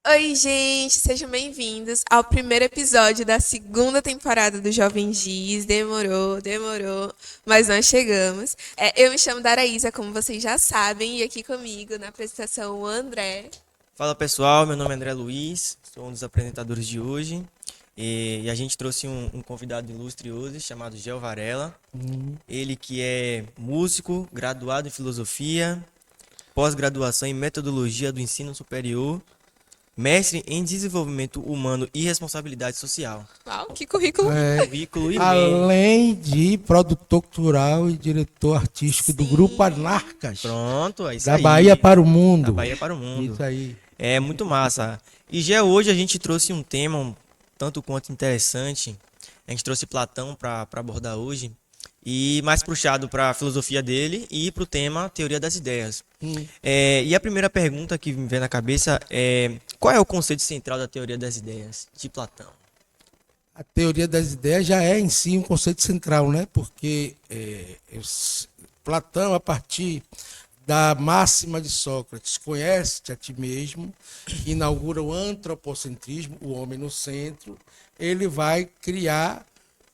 Oi, gente, sejam bem-vindos ao primeiro episódio da segunda temporada do Jovem Giz. Demorou, mas nós chegamos. Eu me chamo Daraísa, como vocês já sabem, e aqui comigo na apresentação o André. Fala pessoal, meu nome é André Luiz, sou um dos apresentadores de hoje e a gente trouxe um convidado ilustre hoje chamado Gel Varela. Ele que é músico, graduado em filosofia, pós-graduação em metodologia do ensino superior, mestre em desenvolvimento humano e responsabilidade social. Uau, que currículo! Currículo imenso. Além de produtor cultural e diretor artístico do Grupo Anarcas, Pronto, é isso da aí. Bahia para o mundo. Da Bahia para o mundo. Isso aí. É muito massa. E já hoje a gente trouxe um tema um tanto quanto interessante. A gente trouxe Platão para abordar hoje. E mais puxado para a filosofia dele e para o tema teoria das ideias. E a primeira pergunta que me vem na cabeça é: qual é o conceito central da teoria das ideias de Platão? A teoria das ideias já é em si um conceito central, né? Porque Platão, a partir da máxima de Sócrates, conhece-te a ti mesmo, que inaugura o antropocentrismo, o homem no centro, ele vai criar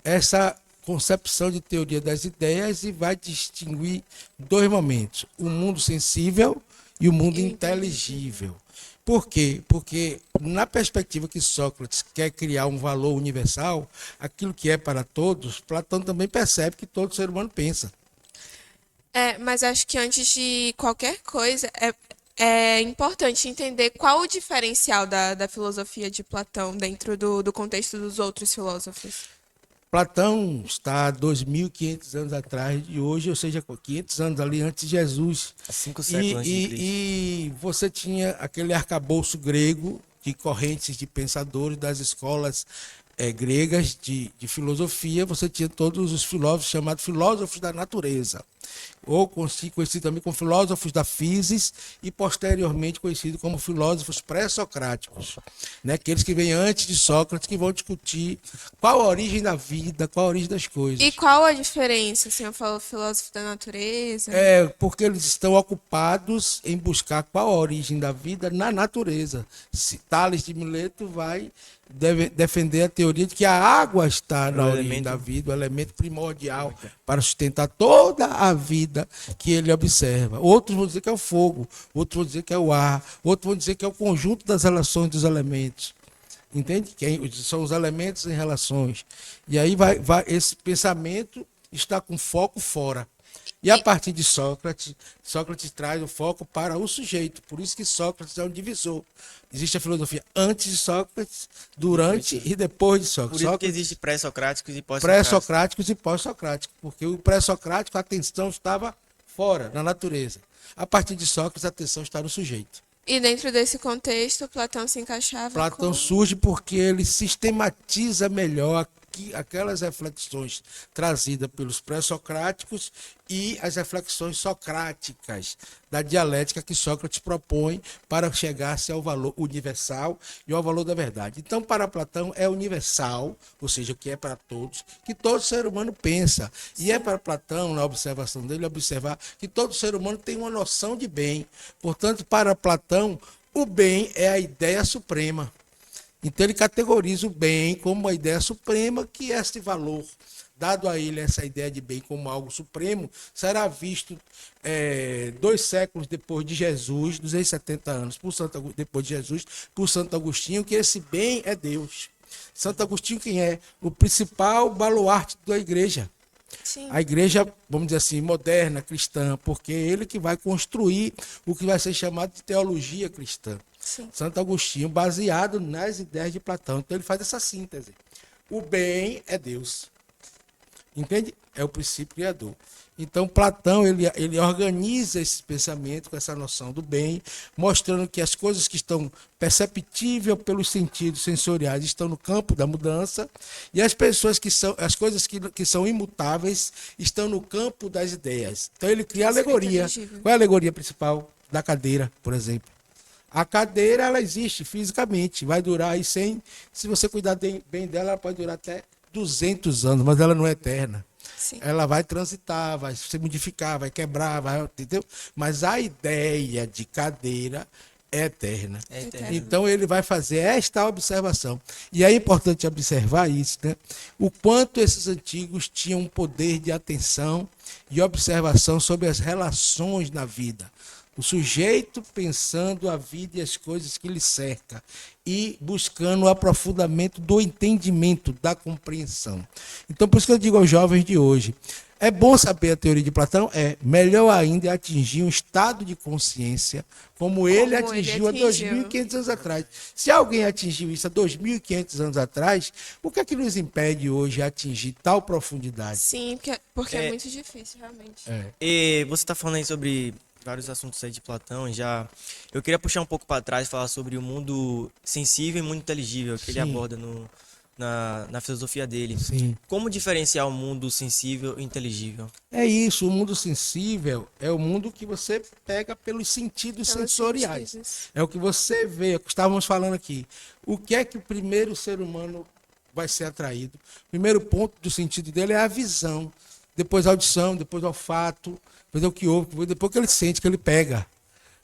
essa concepção de teoria das ideias e vai distinguir dois momentos: o mundo sensível e o mundo inteligível. Por quê? Porque na perspectiva que Sócrates quer criar um valor universal, aquilo que é para todos, Platão também percebe que todo ser humano pensa. Mas acho que antes de qualquer coisa, é importante entender qual o diferencial da filosofia de Platão dentro do contexto dos outros filósofos. Platão está 2.500 anos atrás de hoje, ou seja, 500 anos ali antes de Jesus. 5 séculos antes de Cristo. E você tinha aquele arcabouço grego de correntes de pensadores das escolas gregas de filosofia. Você tinha todos os filósofos chamados filósofos da natureza, ou conhecido também como filósofos da physis e posteriormente conhecido como filósofos pré-socráticos, né? Aqueles que vêm antes de Sócrates, que vão discutir qual a origem da vida, qual a origem das coisas. E qual a diferença? O senhor falou filósofo da natureza. Porque eles estão ocupados em buscar qual a origem da vida na natureza. Tales de Mileto vai defender a teoria de que a água está na origem da vida, o elemento primordial para sustentar toda a vida que ele observa. Outros vão dizer que é o fogo, outros vão dizer que é o ar, outros vão dizer que é o conjunto das relações dos elementos. Entende? Que são os elementos em relações. E aí esse pensamento está com foco fora. E a partir de Sócrates, Sócrates traz o foco para o sujeito. Por isso que Sócrates é um divisor. Existe a filosofia antes de Sócrates, durante e depois de Sócrates. Por isso que existe pré-socráticos e pós-socráticos. Pré-socráticos e pós-socráticos. Porque o pré-socrático, a atenção estava fora, na natureza. A partir de Sócrates, a atenção está no sujeito. E dentro desse contexto, Platão se encaixava Platão surge porque ele sistematiza melhor aquelas reflexões trazidas pelos pré-socráticos e as reflexões socráticas da dialética que Sócrates propõe para chegar-se ao valor universal e ao valor da verdade. Então, para Platão é universal, ou seja, o que é para todos, que todo ser humano pensa. E é para Platão, na observação dele, observar que todo ser humano tem uma noção de bem. Portanto, para Platão, o bem é a ideia suprema. Então ele categoriza o bem como uma ideia suprema, que esse valor, dado a ele essa ideia de bem como algo supremo, será visto 2 séculos depois de Jesus, 270 anos depois de Jesus, por Santo Agostinho, que esse bem é Deus. Santo Agostinho quem é? O principal baluarte da igreja. Sim. A igreja, vamos dizer assim, moderna, cristã, porque é ele que vai construir o que vai ser chamado de teologia cristã. Sim. Santo Agostinho, baseado nas ideias de Platão. Então ele faz essa síntese. O bem é Deus. Entende? É o princípio criador. Então Platão ele organiza esse pensamento com essa noção do bem, mostrando que as coisas que estão perceptíveis pelos sentidos sensoriais estão no campo da mudança e as coisas que são imutáveis estão no campo das ideias. Então ele cria alegoria. Qual é a alegoria principal da cadeira, por exemplo? A cadeira, ela existe fisicamente, vai durar aí se você cuidar bem dela, ela pode durar até 200 anos, mas ela não é eterna. Sim. Ela vai transitar, vai se modificar, vai quebrar, entendeu? Mas a ideia de cadeira é eterna. É eterno. Então ele vai fazer esta observação. E é importante observar isso, né? O quanto esses antigos tinham um poder de atenção e observação sobre as relações na vida. O sujeito pensando a vida e as coisas que lhe cerca e buscando o aprofundamento do entendimento, da compreensão. Então, por isso que eu digo aos jovens de hoje, é bom saber a teoria de Platão? É. Melhor ainda é atingir um estado de consciência como ele atingiu há 2.500 anos atrás. Se alguém atingiu isso há 2.500 anos atrás, o que é que nos impede hoje de atingir tal profundidade? Sim, porque é muito difícil, realmente. E você está falando aí sobre vários assuntos aí de Platão, já eu queria puxar um pouco para trás e falar sobre o mundo sensível e mundo inteligível que ele Sim. aborda na filosofia dele. Sim. Como diferenciar o mundo sensível e inteligível? É isso, o mundo sensível é o mundo que você pega pelos sentidos Pelos sensoriais. sentidos. É o que você vê, é o que estávamos falando aqui. O que é que o primeiro ser humano vai ser atraído? O primeiro ponto do sentido dele é a visão, depois a audição, depois o olfato, depois é o que ouve, depois que ele sente, que ele pega.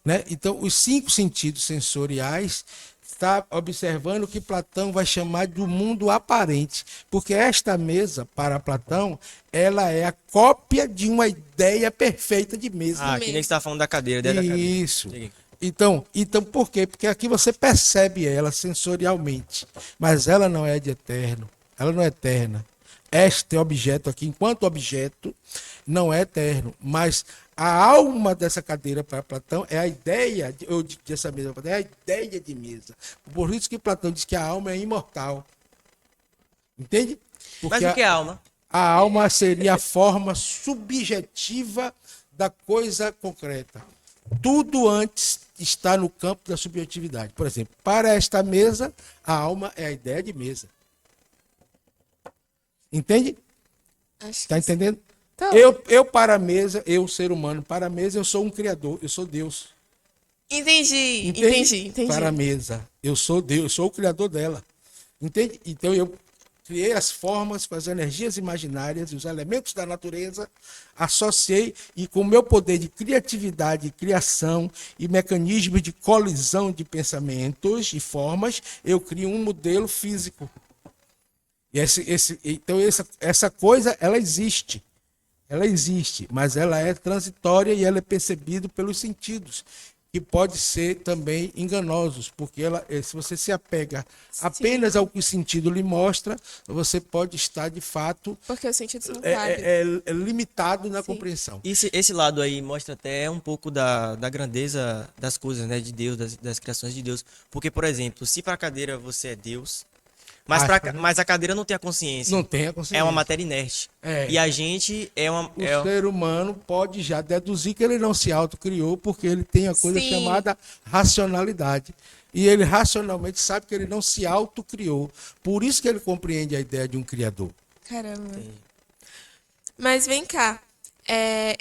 Né? Então, os 5 sentidos sensoriais está observando o que Platão vai chamar do mundo aparente, porque esta mesa, para Platão, ela é a cópia de uma ideia perfeita de mesa. Ah, que nem você estava falando da cadeira, da cadeira. Isso. Diga aí. Então, por quê? Porque aqui você percebe ela sensorialmente, mas ela não é de eterno, ela não é eterna. Este objeto aqui, enquanto objeto, não é eterno, mas a alma dessa cadeira para Platão é a ideia, dessa mesa, é a ideia de mesa. Por isso que Platão diz que a alma é imortal. Entende? Mas o que é alma? A alma seria a forma subjetiva da coisa concreta. Tudo antes está no campo da subjetividade. Por exemplo, para esta mesa, a alma é a ideia de mesa. Entende? Acho Está que entendendo? Então, Eu para a mesa, eu, ser humano, para a mesa, eu sou um criador, eu sou Deus. entendi, Entende? entendi. Para a mesa, eu sou Deus, eu sou o criador dela. Entende? Então eu criei as formas com as energias imaginárias e os elementos da natureza, associei e com o meu poder de criatividade, criação e mecanismos de colisão de pensamentos e formas, eu crio um modelo físico. E então essa coisa, ela existe. Ela existe, mas ela é transitória e ela é percebida pelos sentidos, que pode ser também enganosos, porque se você se apega apenas ao que o sentido lhe mostra, você pode estar, de fato, Porque os sentidos são válidos. limitado na Sim. compreensão. Esse lado aí mostra até um pouco da grandeza das coisas, né, de Deus, das criações de Deus. Porque, por exemplo, se para a cadeira você é Deus, mas a cadeira não tem a consciência. Não tem a consciência. É uma matéria inerte. É. E a gente é uma. O ser humano pode já deduzir que ele não se autocriou, porque ele tem a coisa Sim. chamada racionalidade. E ele racionalmente sabe que ele não se autocriou. Por isso que ele compreende a ideia de um criador. Caramba. Mas vem cá,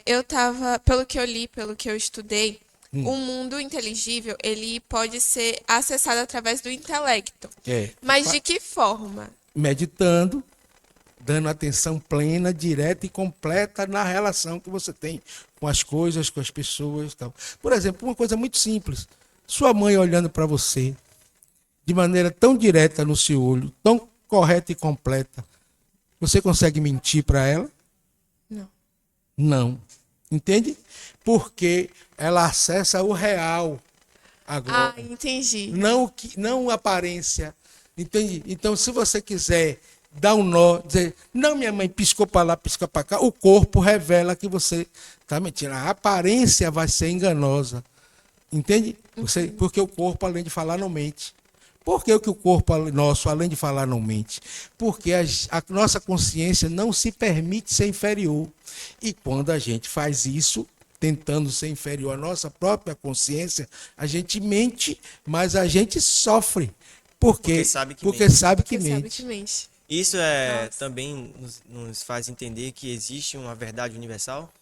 eu tava, pelo que eu li, pelo que eu estudei, o mundo inteligível, ele pode ser acessado através do intelecto. Mas de que forma? Meditando, dando atenção plena, direta e completa na relação que você tem com as coisas, com as pessoas e tal. Por exemplo, uma coisa muito simples. Sua mãe olhando para você de maneira tão direta no seu olho, tão correta e completa, você consegue mentir para ela? Não. Não. Entende? Porque ela acessa o real agora. Ah, entendi. Não a aparência. Entende? Então, se você quiser dar um nó, dizer, não, minha mãe piscou para lá, piscou para cá, o corpo revela que você está mentindo. A aparência vai ser enganosa. Entende? Porque o corpo, além de falar, não mente. Por que o corpo nosso, além de falar, não mente? Porque a nossa consciência não se permite ser inferior. E quando a gente faz isso, tentando ser inferior à nossa própria consciência, a gente mente, mas a gente sofre. Porque sabe que Porque mente. sabe que mente. Isso também nos faz entender que existe uma verdade universal?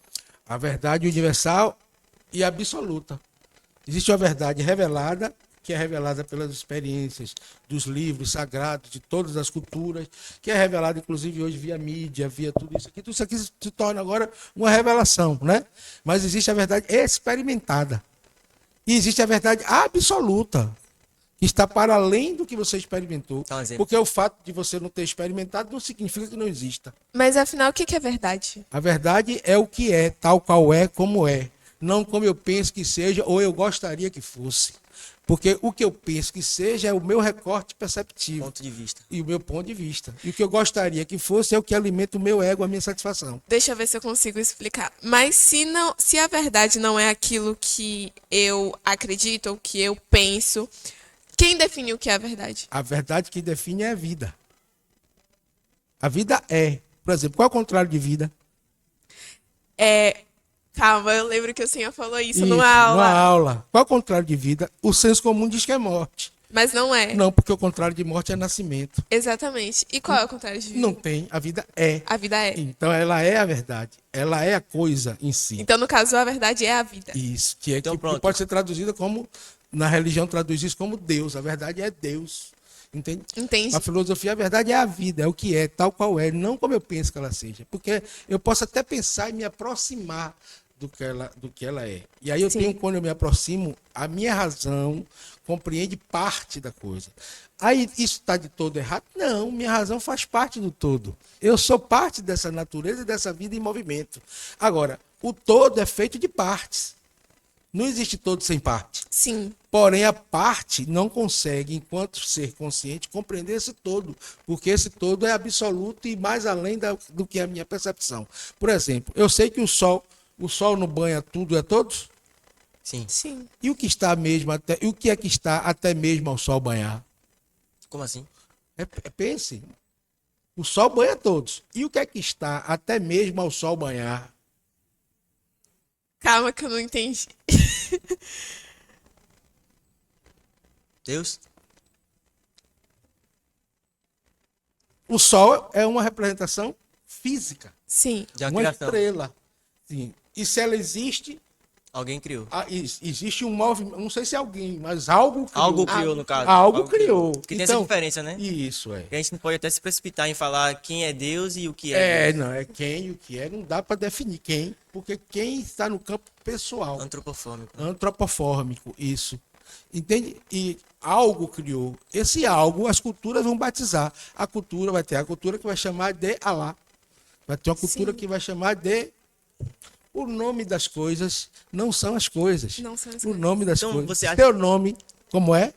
A verdade universal e absoluta. Existe uma verdade revelada, que é revelada pelas experiências dos livros sagrados, de todas as culturas, que é revelada, inclusive, hoje via mídia, via tudo isso aqui. Tudo isso aqui se torna agora uma revelação, né? Mas existe a verdade experimentada. E existe a verdade absoluta, que está para além do que você experimentou. Dá um exemplo. Porque o fato de você não ter experimentado não significa que não exista. Mas afinal, o que que é verdade? A verdade é o que é, tal qual é, como é. Não como eu penso que seja ou eu gostaria que fosse. Porque o que eu penso que seja é o meu recorte perceptivo Ponto de vista. e o meu ponto de vista. E o que eu gostaria que fosse é o que alimenta o meu ego, a minha satisfação. Deixa eu ver se eu consigo explicar. Mas se a verdade não é aquilo que eu acredito ou que eu penso, quem define o que é a verdade? A verdade que define é a vida. A vida é. Por exemplo, qual é o contrário de vida? Calma, eu lembro que o senhor falou isso Isso, numa aula. numa aula. Qual é o contrário de vida? O senso comum diz que é morte. Mas não é. Não, porque o contrário de morte é nascimento. Exatamente. E qual é o contrário de vida? Não tem, a vida é. A vida é. Então ela é a verdade. Ela é a coisa em si. Então, no caso, a verdade é a vida. Isso, que é Então, que pronto. pode ser traduzida como, na religião traduz isso como Deus. A verdade é Deus. Entende? Entendi. A filosofia, a verdade é a vida, é o que é, tal qual é, não como eu penso que ela seja. Porque eu posso até pensar e me aproximar do que ela é. E aí eu Sim. tenho, quando eu me aproximo, a minha razão compreende parte da coisa. Aí isso está de todo errado? Não, minha razão faz parte do todo. Eu sou parte dessa natureza e dessa vida em movimento. Agora, o todo é feito de partes. Não existe todo sem parte. Sim. Porém, a parte não consegue, enquanto ser consciente, compreender esse todo, porque esse todo é absoluto e mais além do que a minha percepção. Por exemplo, eu sei que o sol não banha tudo e a todos, Sim. Sim. e o que está mesmo até, e o que é que está até mesmo ao sol banhar? Como assim? Pense, o sol banha todos, e o que é que está até mesmo ao sol banhar? Calma que eu não entendi. Deus? O sol é uma representação física, Sim. De uma uma criação. estrela. Sim. E se ela existe, Alguém criou. existe um movimento, não sei se é alguém, mas algo criou. Algo criou, no caso. Algo criou. Porque tem essa diferença, né? Isso é. Porque a gente não pode até se precipitar em falar quem é Deus e o que é Deus. Não, é quem e o que é, não dá para definir quem, porque quem está no campo pessoal, Antropofômico. antropofórmico, isso. Entende? E algo criou. Esse algo, as culturas vão batizar. A cultura vai ter a cultura que vai chamar de Alá. Vai ter uma cultura Sim. que vai chamar de. O nome das coisas não são as coisas. Não são as O coisas. nome das Então, coisas. você acha- Seu nome, como é?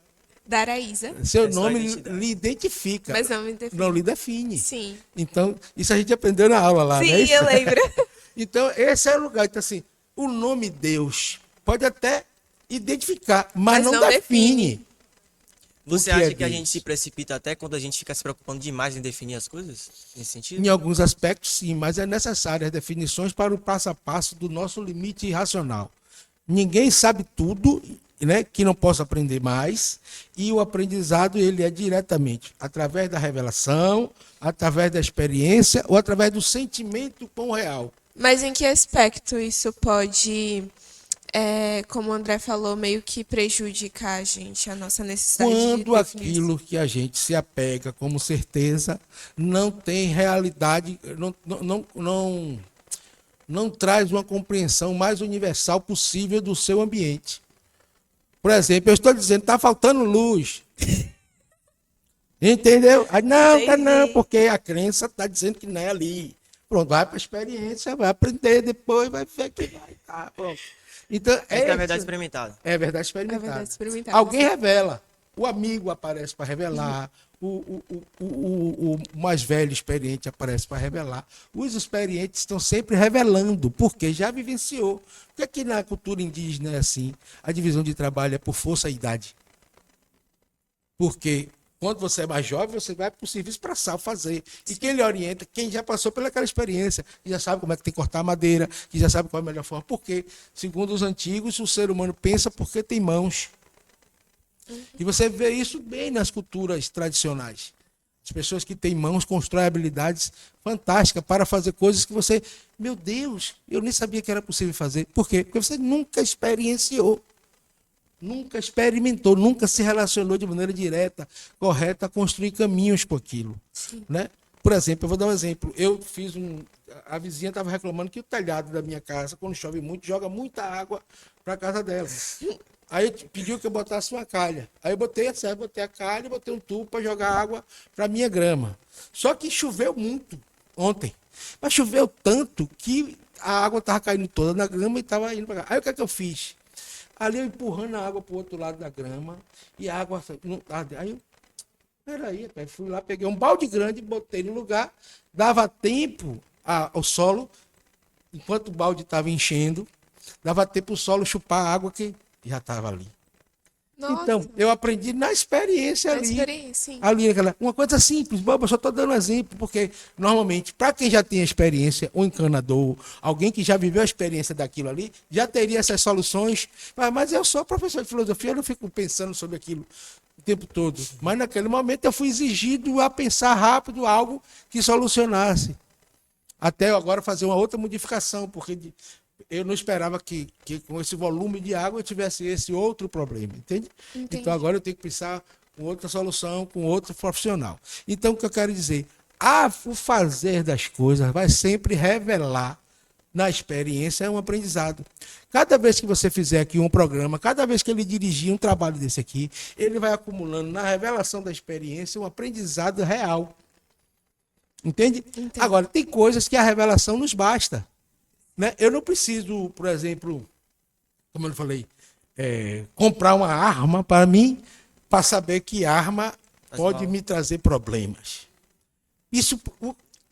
Da Araísa. Seu É só nome identidade. lhe identifica. Mas não me define. Não lhe define. Sim. Então, isso a gente aprendeu na aula lá, Sim, né? eu lembro. Então, esse é o lugar. Então, assim, o nome Deus pode até identificar, mas não define. Você O que acha é que a Deus? gente se precipita até quando a gente fica se preocupando demais em definir as coisas? Nesse sentido? Em alguns aspectos, sim, mas é necessário as definições para o passo a passo do nosso limite racional. Ninguém sabe tudo, né, que não possa aprender mais, e o aprendizado ele é diretamente através da revelação, através da experiência ou através do sentimento com o real. Mas em que aspecto isso pode, como o André falou, meio que prejudicar a gente, a nossa necessidade de Quando definir isso? aquilo que a gente se apega como certeza não tem realidade, não traz uma compreensão mais universal possível do seu ambiente. Por exemplo, eu estou dizendo, está faltando luz. Entendeu? Aí, não, tá não, Entendi. porque a crença está dizendo que não é ali. Pronto, vai para a experiência, vai aprender depois, vai ver que vai estar. Pronto. Então, Essa é a verdade experimentada. é verdade experimentada. É verdade experimentada. Alguém revela. O amigo aparece para revelar. O mais velho experiente aparece para revelar. Os experientes estão sempre revelando, porque já vivenciou. Por que aqui na cultura indígena é assim? A divisão de trabalho é por força e idade. Porque quando você é mais jovem, você vai para o serviço para fazer. E quem lhe orienta? Quem já passou pelaquela experiência, que já sabe como é que tem que cortar a madeira, que já sabe qual é a melhor forma. Porque, segundo os antigos, o ser humano pensa porque tem mãos. E você vê isso bem nas culturas tradicionais. As pessoas que têm mãos constroem habilidades fantásticas para fazer coisas que você... Meu Deus, eu nem sabia que era possível fazer. Por quê? Porque você nunca experienciou. Nunca experimentou, nunca se relacionou de maneira direta, correta, a construir caminhos com aquilo. Né? Por exemplo, eu vou dar um exemplo. Eu fiz um. A vizinha estava reclamando que o telhado da minha casa, quando chove muito, joga muita água para a casa dela. Aí pediu que eu botasse uma calha. Aí eu botei a calha e botei um tubo para jogar água para minha grama. Só que choveu muito ontem. Mas choveu tanto que a água estava caindo toda na grama e estava indo para cá. Aí o que é que eu fiz? Ali eu empurrando a água para o outro lado da grama e a água não. Aí eu, peraí, rapaz, fui lá, peguei um balde grande, botei no lugar, dava tempo ao solo, enquanto o balde estava enchendo, dava tempo o solo chupar a água que já estava ali. Nossa, Então, eu aprendi na experiência a ali. experiência, sim. Ali, uma coisa simples, boba, eu só estou dando exemplo, porque normalmente, para quem já tem experiência, um encanador, alguém que já viveu a experiência daquilo ali, já teria essas soluções. Mas eu sou professor de filosofia, eu não fico pensando sobre aquilo o tempo todo. Mas naquele momento eu fui exigido a pensar rápido algo que solucionasse. Até eu agora fazer uma outra modificação, porque eu não esperava que com esse volume de água eu tivesse esse outro problema, entende? Entendi. Então agora eu tenho que pensar com outra solução, com outro profissional. Então o que eu quero dizer? O fazer das coisas vai sempre revelar na experiência é um aprendizado. Cada vez que você fizer aqui um programa, cada vez que ele dirigir um trabalho desse aqui, ele vai acumulando na revelação da experiência um aprendizado real. Entende? Entendi. Agora, tem coisas que a revelação nos basta. Né? Eu não preciso, por exemplo, como eu falei, comprar uma arma para mim, para saber que arma pode me trazer problemas. Isso,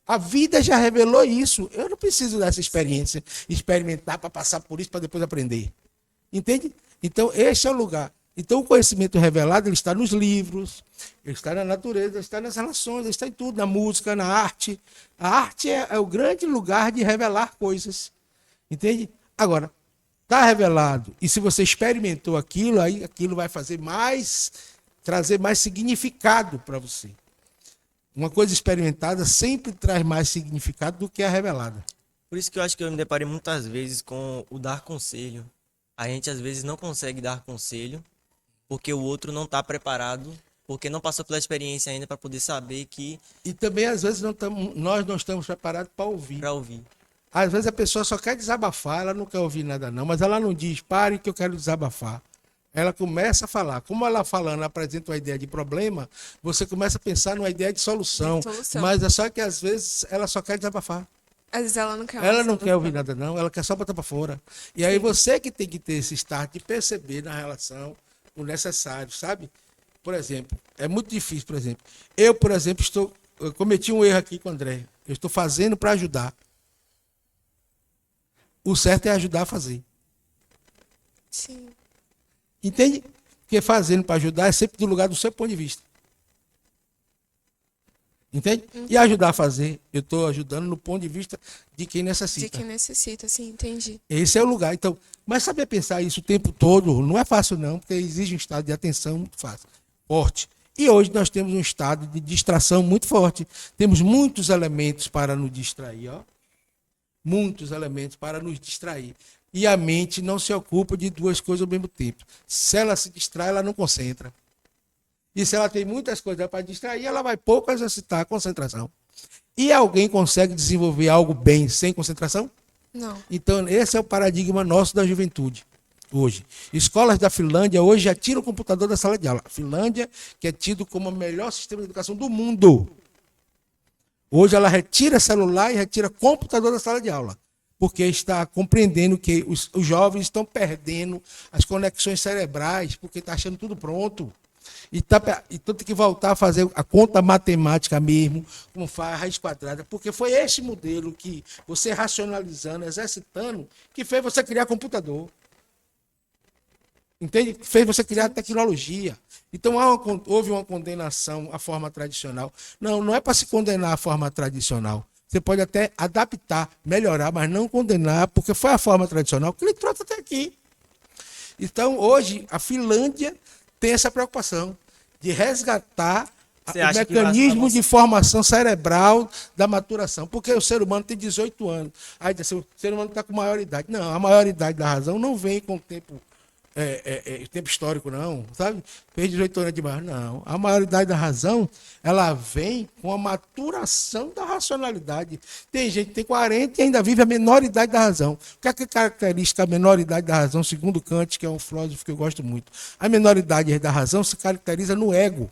a vida já revelou isso. Eu não preciso dessa experiência, experimentar para passar por isso, para depois aprender. Entende? Então, esse é o lugar. Então, o conhecimento revelado ele está nos livros, ele está na natureza, ele está nas relações, ele está em tudo, na música, na arte. A arte é o grande lugar de revelar coisas. Entende? Agora, está revelado. E se você experimentou aquilo, aí aquilo vai trazer mais significado para você. Uma coisa experimentada sempre traz mais significado do que a revelada. Por isso que eu acho que eu me deparei muitas vezes com o dar conselho. A gente às vezes não consegue dar conselho porque o outro não está preparado, porque não passou pela experiência ainda para poder saber que... E também, às vezes, nós não estamos preparados para ouvir. Para ouvir. Às vezes a pessoa só quer desabafar, ela não quer ouvir nada não, mas ela não diz, pare que eu quero desabafar. Ela começa a falar. Como ela falando apresenta uma ideia de problema, você começa a pensar numa ideia de solução. Mas é só que às vezes ela só quer desabafar. Às vezes ela não quer Ela não quer ouvir nada não, ela quer só botar para fora. E aí você que tem que ter esse start de perceber na relação o necessário, sabe? Por exemplo, é muito difícil, por exemplo. Eu, por exemplo, eu cometi um erro aqui com o André. Eu estou fazendo para ajudar. O certo é ajudar a fazer. Sim. Entende? Porque fazendo para ajudar é sempre do lugar do seu ponto de vista. Entende? E ajudar a fazer, eu estou ajudando no ponto de vista de quem necessita. De quem necessita, sim, entendi. Esse é o lugar. Então, mas saber pensar isso o tempo todo não é fácil não, porque exige um estado de atenção muito forte. E hoje nós temos um estado de distração muito forte. Temos muitos elementos para nos distrair, ó. Muitos elementos para nos distrair. E a mente não se ocupa de duas coisas ao mesmo tempo. Se ela se distrai, ela não concentra. E se ela tem muitas coisas para distrair, ela vai pouco exercitar a concentração. E alguém consegue desenvolver algo bem sem concentração? Não. Então, esse é o paradigma nosso da juventude, hoje. Escolas da Finlândia hoje já tiram o computador da sala de aula. A Finlândia, que é tido como o melhor sistema de educação do mundo. Hoje ela retira celular e retira computador da sala de aula. Porque está compreendendo que os jovens estão perdendo as conexões cerebrais, porque está achando tudo pronto. Então tem que voltar a fazer a conta matemática mesmo, como faz a raiz quadrada, porque foi esse modelo que você racionalizando, exercitando, que fez você criar computador. Entende? Que fez você criar tecnologia. Então houve uma condenação à forma tradicional. Não é para se condenar à forma tradicional. Você pode até adaptar, melhorar, mas não condenar, porque foi a forma tradicional que ele trouxe até aqui. Então, hoje, a Finlândia tem essa preocupação de resgatar o mecanismo de formação cerebral da maturação. Porque o ser humano tem 18 anos. Aí diz assim, o ser humano está com maioridade. Não, a maioridade da razão não vem com o tempo tempo histórico, não, sabe? Fez 18 anos demais, não. A maioridade da razão, ela vem com a maturação da racionalidade. Tem gente que tem 40 e ainda vive a menoridade da razão. O que é que caracteriza a menoridade da razão, segundo Kant, que é um filósofo que eu gosto muito? A menoridade da razão se caracteriza no ego.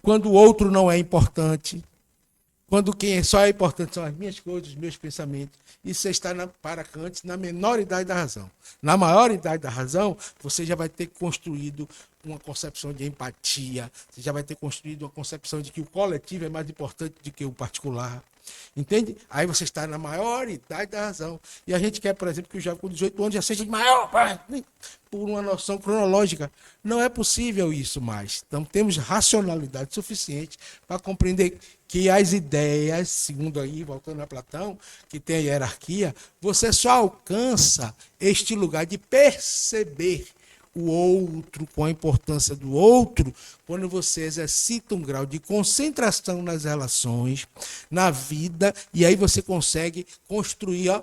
Quando o outro não é importante, quando quem só é importante são as minhas coisas, os meus pensamentos. Isso você está, para Kant, na menor idade da razão. Na maior idade da razão, você já vai ter construído uma concepção de empatia, você já vai ter construído uma concepção de que o coletivo é mais importante do que o particular. Entende? Aí você está na maior idade da razão. E a gente quer, por exemplo, que o jovem com 18 anos já seja de maior, por uma noção cronológica. Não é possível isso mais. Então temos racionalidade suficiente para compreender que as ideias, segundo aí, voltando a Platão, que tem a hierarquia, você só alcança este lugar de perceber o outro, com a importância do outro, quando você exercita um grau de concentração nas relações, na vida, e aí você consegue construir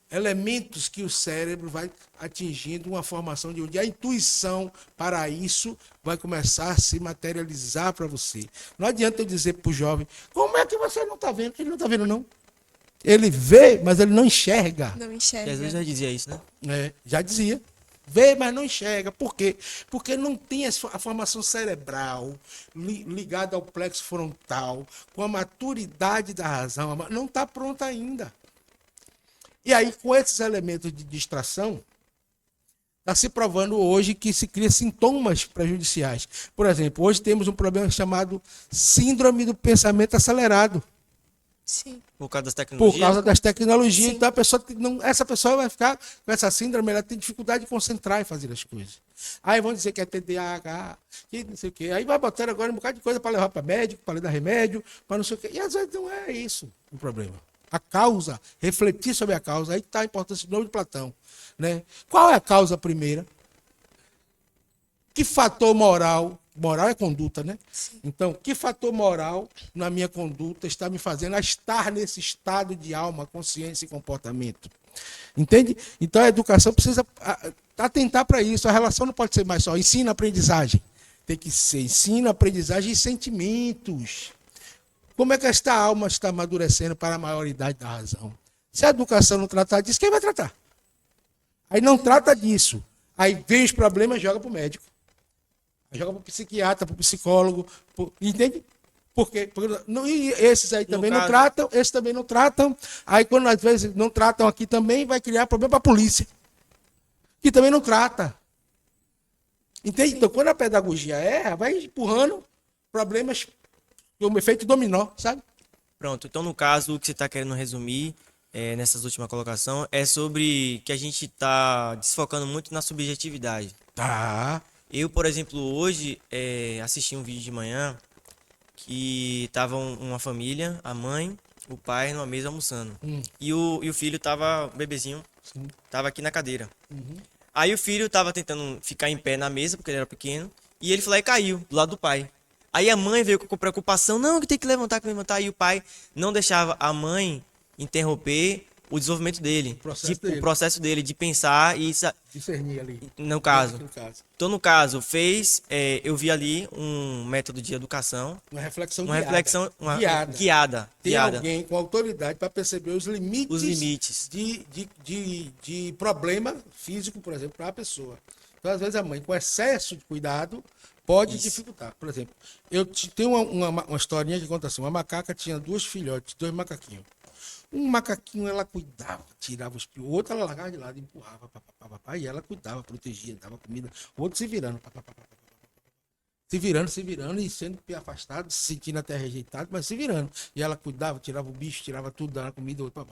elementos que o cérebro vai atingindo uma formação de onde a intuição para isso vai começar a se materializar para você. Não adianta eu dizer para o jovem, como é que você não está vendo? Ele não está vendo, não. Ele vê, mas ele não enxerga. Não E enxerga. às vezes já dizia isso, né? Já dizia. Vê, mas não enxerga. Por quê? Porque não tem a formação cerebral ligada ao plexo frontal, com a maturidade da razão. Não está pronta ainda. E aí, com esses elementos de distração, está se provando hoje que se cria sintomas prejudiciais. Por exemplo, hoje temos um problema chamado síndrome do pensamento acelerado. Sim. Por causa das tecnologias. Por causa das tecnologias. Sim. Então, a pessoa essa pessoa vai ficar com essa síndrome, ela tem dificuldade de concentrar e fazer as coisas. Aí vão dizer que é TDAH, que não sei o quê. Aí vai botando agora um bocado de coisa para levar para médico, para dar remédio, para não sei o quê. E às vezes não é isso o problema. A causa, refletir sobre a causa, aí está a importância do nome de Platão. Né? Qual é a causa primeira? Que fator moral? Moral é conduta, né? Sim. Então, que fator moral na minha conduta está me fazendo a estar nesse estado de alma, consciência e comportamento? Entende? Então, a educação precisa atentar para isso. A relação não pode ser mais só ensino-aprendizagem. Tem que ser ensino, aprendizagem e sentimentos. Como é que esta alma está amadurecendo para a maioridade da razão? Se a educação não tratar disso, quem vai tratar? Aí não trata disso. Aí vem os problemas e joga para o médico. Joga para o psiquiatra, para o psicólogo. Entende? Porque e esses aí também não tratam, esses também não tratam. Aí quando às vezes não tratam aqui também, vai criar problema para a polícia. Que também não trata. Entende? Então quando a pedagogia erra, vai empurrando problemas, um efeito dominó, sabe? Pronto, então no caso, o que você está querendo resumir nessas últimas colocações é sobre que a gente está desfocando muito na subjetividade. Tá. Eu, por exemplo, hoje assisti um vídeo de manhã que tava uma família, a mãe, o pai numa mesa almoçando. E o filho tava, o bebezinho, tava aqui na cadeira. Aí o filho tava tentando ficar em pé na mesa, porque ele era pequeno, e ele foi lá e caiu, do lado do pai. Aí a mãe veio com preocupação, não, que tem que levantar, e o pai não deixava a mãe interromper o desenvolvimento dele, o processo dele de pensar e discernir ali. No caso. Então, no caso, eu vi ali um método de educação. Uma reflexão guiada. Tem alguém com autoridade para perceber os limites de problema físico, por exemplo, para a pessoa. Então, às vezes, a mãe, com excesso de cuidado, pode dificultar. Por exemplo, eu tenho uma historinha que conta assim, uma macaca tinha 2 filhotes, 2 macaquinhos. Um macaquinho ela cuidava, tirava os pios, o outro ela largava de lado, empurrava, e ela cuidava, protegia, dava comida, o outro se virando, se virando e sendo afastado, se sentindo até rejeitado, mas se virando. E ela cuidava, tirava o bicho, tirava tudo, dava comida, outro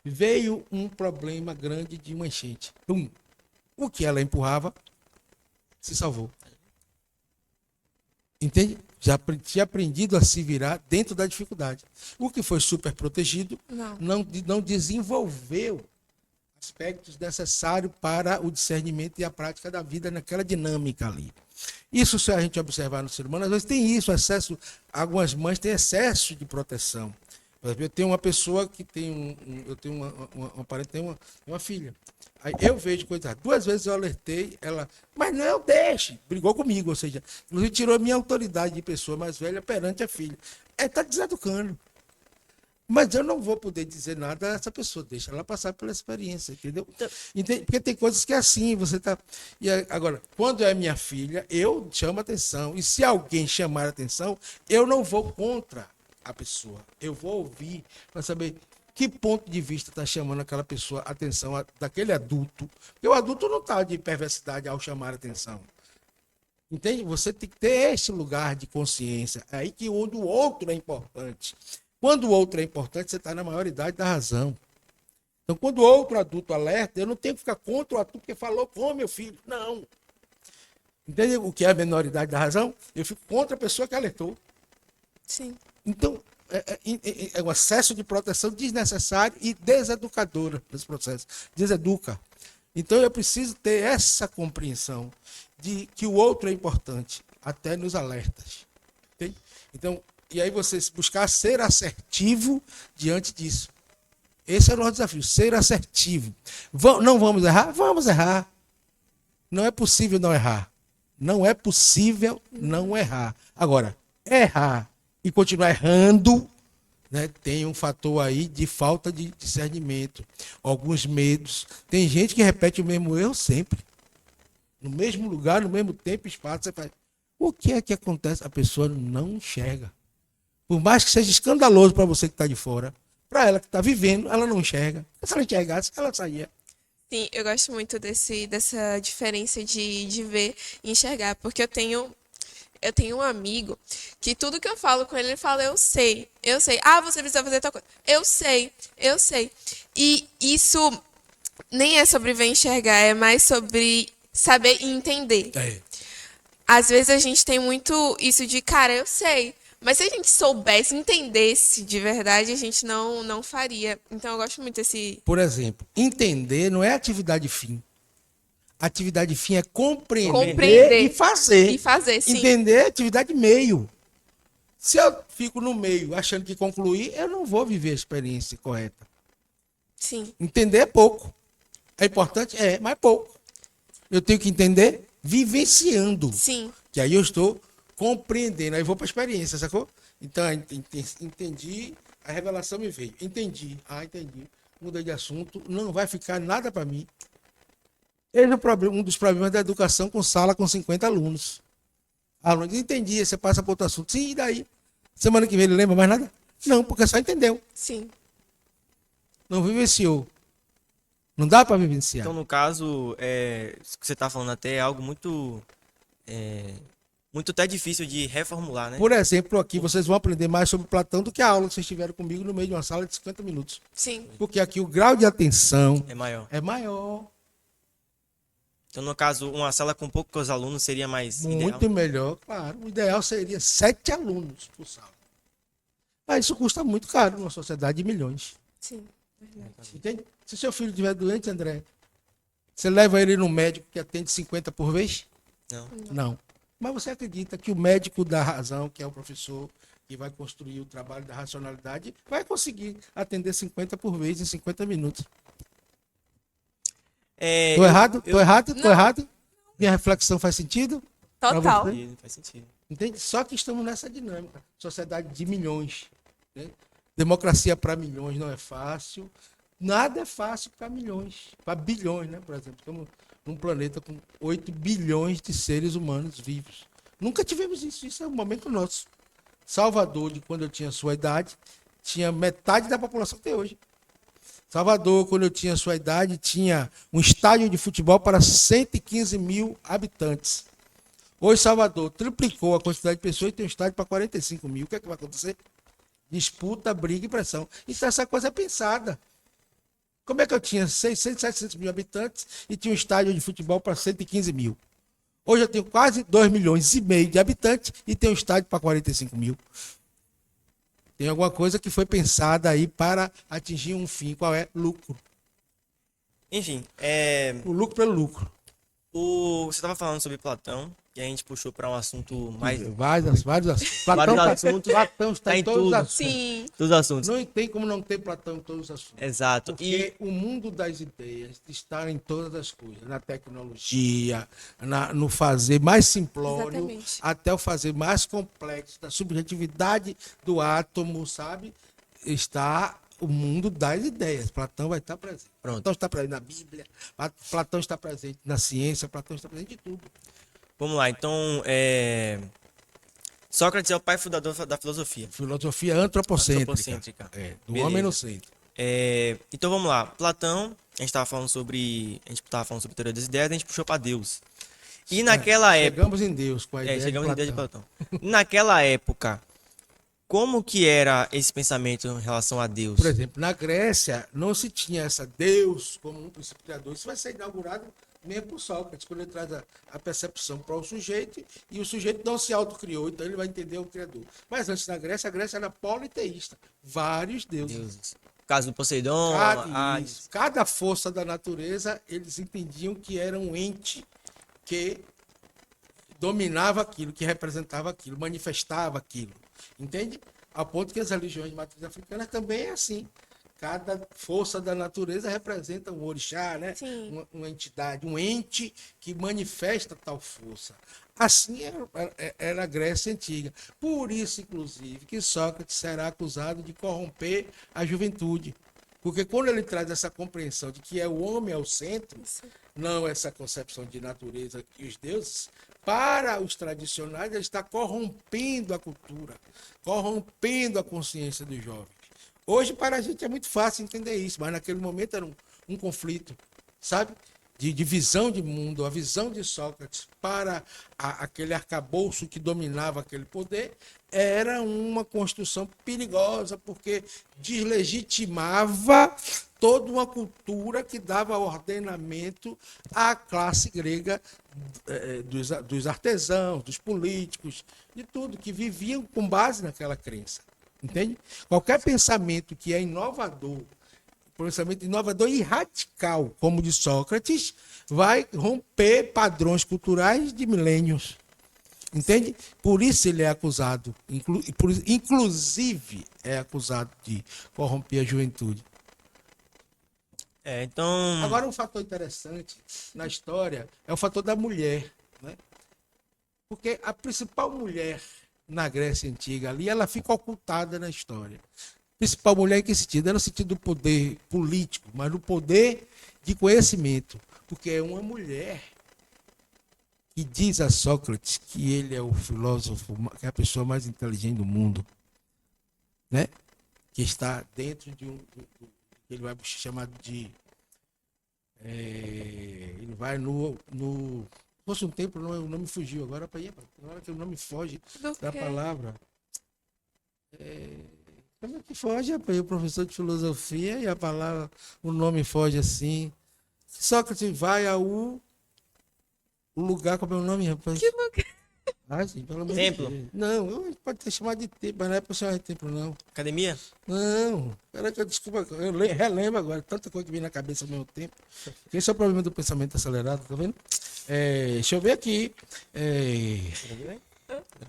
Veio um problema grande de uma enchente. O que ela empurrava se salvou. Entende? Já tinha aprendido a se virar dentro da dificuldade. O que foi super protegido não desenvolveu aspectos necessários para o discernimento e a prática da vida naquela dinâmica ali. Isso, se a gente observar no ser humano, às vezes tem isso, excesso. Algumas mães têm excesso de proteção. Por exemplo, eu tenho uma pessoa que tem eu tenho uma parente, tem uma filha. Aí eu vejo coisa. 2 vezes eu alertei, ela, mas não, deixe. Brigou comigo, ou seja, inclusive tirou a minha autoridade de pessoa mais velha perante a filha. Tá deseducando. Mas eu não vou poder dizer nada a essa pessoa, deixa ela passar pela experiência, entendeu? Porque tem coisas que é assim, você tá. Agora, quando é minha filha, eu chamo atenção. E se alguém chamar atenção, eu não vou contra a pessoa. Eu vou ouvir para saber que ponto de vista está chamando aquela pessoa atenção daquele adulto. Porque o adulto não está de perversidade ao chamar atenção. Entende? Você tem que ter esse lugar de consciência. É aí que onde o outro é importante. Quando o outro é importante, você está na maioridade da razão. Então, quando o outro adulto alerta, eu não tenho que ficar contra o adulto que falou com meu filho. Não. Entende o que é a minoridade da razão? Eu fico contra a pessoa que alertou. Sim. Então, é um excesso de proteção desnecessário e deseducadora nesse processo. Deseduca. Então, eu preciso ter essa compreensão de que o outro é importante, até nos alertas. Entende? Então, e aí você buscar ser assertivo diante disso. Esse é o nosso desafio, ser assertivo. Não vamos errar? Vamos errar. Não é possível não errar. Não é possível não errar. Agora, errar e continuar errando, né, tem um fator aí de falta de discernimento. Alguns medos. Tem gente que repete o mesmo erro sempre. No mesmo lugar, no mesmo tempo e espaço. Você faz. O que é que acontece? A pessoa não enxerga. Por mais que seja escandaloso para você que está de fora, para ela que está vivendo, ela não enxerga. Se ela enxergasse, ela saía. Sim, eu gosto muito dessa diferença de ver e enxergar, porque eu tenho um amigo que tudo que eu falo com ele, ele fala, eu sei, eu sei. Ah, você precisa fazer tal coisa. Eu sei, eu sei. E isso nem é sobre ver e enxergar, é mais sobre saber e entender. É. Às vezes a gente tem muito isso de, cara, eu sei. Mas se a gente soubesse, entendesse de verdade, a gente não faria. Então eu gosto muito desse. Por exemplo, entender não é atividade fim. Atividade fim é Compreender. e fazer. E fazer, sim. Entender é atividade meio. Se eu fico no meio achando que concluir, eu não vou viver a experiência correta. Sim. Entender é pouco. É importante? É, mas pouco. Eu tenho que entender vivenciando. Sim. Que aí eu estou compreendendo. Aí vou para a experiência, sacou? Então, entendi, a revelação me veio. Entendi. Entendi. Mudei de assunto. Não vai ficar nada para mim. Esse é um dos problemas da educação com sala com 50 alunos. Aluno, entendi, você passa para outro assunto. Sim, e daí? Semana que vem ele lembra mais nada? Não, porque só entendeu. Sim. Não vivenciou. Não dá para vivenciar. Então, no caso, isso que você está falando até é algo muito até difícil de reformular, né? Por exemplo, aqui vocês vão aprender mais sobre Platão do que a aula que vocês tiveram comigo no meio de uma sala de 50 minutos. Sim. Porque aqui o grau de atenção É maior. é maior. Então, no caso, uma sala com poucos alunos seria mais Muito ideal. melhor, claro. O ideal seria 7 alunos por sala. Mas isso custa muito caro numa sociedade de milhões. Sim. Verdade. Entende? Se seu filho estiver doente, André, você leva ele no médico que atende 50 por vez? Não. Não. Mas você acredita que o médico da razão, que é o professor que vai construir o trabalho da racionalidade, vai conseguir atender 50 por vez em 50 minutos? Tô errado? Tô errado? Tô Não. errado? Minha reflexão faz sentido? Pra Total. você? Faz sentido. Entende? Só que estamos nessa dinâmica. Sociedade de milhões. Né? Democracia para milhões não é fácil. Nada é fácil para milhões. Para bilhões, né? Por exemplo, estamos num planeta com 8 bilhões de seres humanos vivos. Nunca tivemos isso. Isso é um momento nosso. Salvador, de quando eu tinha sua idade, tinha metade da população que tem hoje. Salvador, quando eu tinha sua idade, tinha um estádio de futebol para 115 mil habitantes. Hoje, Salvador triplicou a quantidade de pessoas e tem um estádio para 45 mil. O que é que vai acontecer? Disputa, briga e pressão. Então, essa coisa é pensada. Como é que eu tinha 600, 700 mil habitantes e tinha um estádio de futebol para 115 mil? Hoje eu tenho quase 2 milhões e meio de habitantes e tenho um estádio para 45 mil. Tem alguma coisa que foi pensada aí para atingir um fim. Qual é? Lucro. Enfim, O lucro pelo lucro. Você estava falando sobre Platão, e a gente puxou para um assunto mais. Vários assuntos. Vários assuntos. Platão está Tá em em todos os tudo. assuntos. Sim, Dos assuntos. Não tem como não ter Platão em todos os assuntos. Exato. Porque o mundo das ideias está em todas as coisas, na tecnologia, no fazer mais simplório, Exatamente. até o fazer mais complexo, da subjetividade do átomo, sabe? Está o mundo das ideias. Platão vai estar presente. Pronto. Platão está presente na Bíblia, Platão está presente na ciência, Platão está presente em tudo. Vamos lá, então. Sócrates é o pai fundador da filosofia. Filosofia antropocêntrica. Antropocêntrica. Do Beleza. homem no centro. Então vamos lá. Platão, a gente estava falando sobre teoria das ideias, a gente puxou para Deus. E naquela época. Chegamos em Deus com a ideia Chegamos de em ideia de Platão. Platão. Naquela época, como que era esse pensamento em relação a Deus? Por exemplo, na Grécia não se tinha essa Deus como um princípio criador. Isso vai ser inaugurado mesmo por Sócrates, quando ele traz a percepção para o sujeito e o sujeito não se autocriou, então ele vai entender o criador. Mas antes na Grécia, a Grécia era politeísta. Vários deuses. Deuses. Caso do Poseidon, Hades. Cada força da natureza, eles entendiam que era um ente que dominava aquilo, que representava aquilo, manifestava aquilo. Entende? Ao ponto que as religiões de matriz africana também é assim. Cada força da natureza representa um orixá, né? Sim. Uma entidade, um ente que manifesta tal força. Assim era a Grécia Antiga. Por isso, inclusive, que Sócrates será acusado de corromper a juventude. Porque quando ele traz essa compreensão de que é o homem ao centro, não essa concepção de natureza e os deuses, para os tradicionais, ele está corrompendo a cultura, corrompendo a consciência dos jovens. Hoje, para a gente, é muito fácil entender isso, mas naquele momento era um conflito, sabe? De visão de mundo, a visão de Sócrates para aquele arcabouço que dominava aquele poder era uma construção perigosa, porque deslegitimava toda uma cultura que dava ordenamento à classe grega dos artesãos, dos políticos, de tudo, que viviam com base naquela crença. Entende? Qualquer pensamento que é inovador, pensamento inovador e radical, como o de Sócrates, vai romper padrões culturais de milênios. Entende? Por isso ele é acusado, inclusive é acusado de corromper a juventude. Então. Agora, um fator interessante na história é o fator da mulher, né? Porque a principal mulher na Grécia Antiga ali, ela fica ocultada na história. Principal mulher em que sentido? Era no sentido do poder político, mas no poder de conhecimento. Porque é uma mulher que diz a Sócrates que ele é o filósofo, que é a pessoa mais inteligente do mundo, né? Que está dentro de ele vai chamar de ele vai no fosse um tempo, o nome fugiu. Agora que o nome foge da palavra. Como é que foge, rapaz? O professor de filosofia e a palavra, o nome foge assim. Sócrates vai o lugar, como é o nome, rapaz? Que lugar? Sim, pelo amor Templo? de Deus. Não, pode ter chamado de templo, mas não é para chamar de templo, não. Academia? Não, peraí que desculpa, eu relembro agora, tanta coisa que vem na cabeça ao mesmo tempo. Esse é o problema do pensamento acelerado, tá vendo? Deixa eu ver aqui.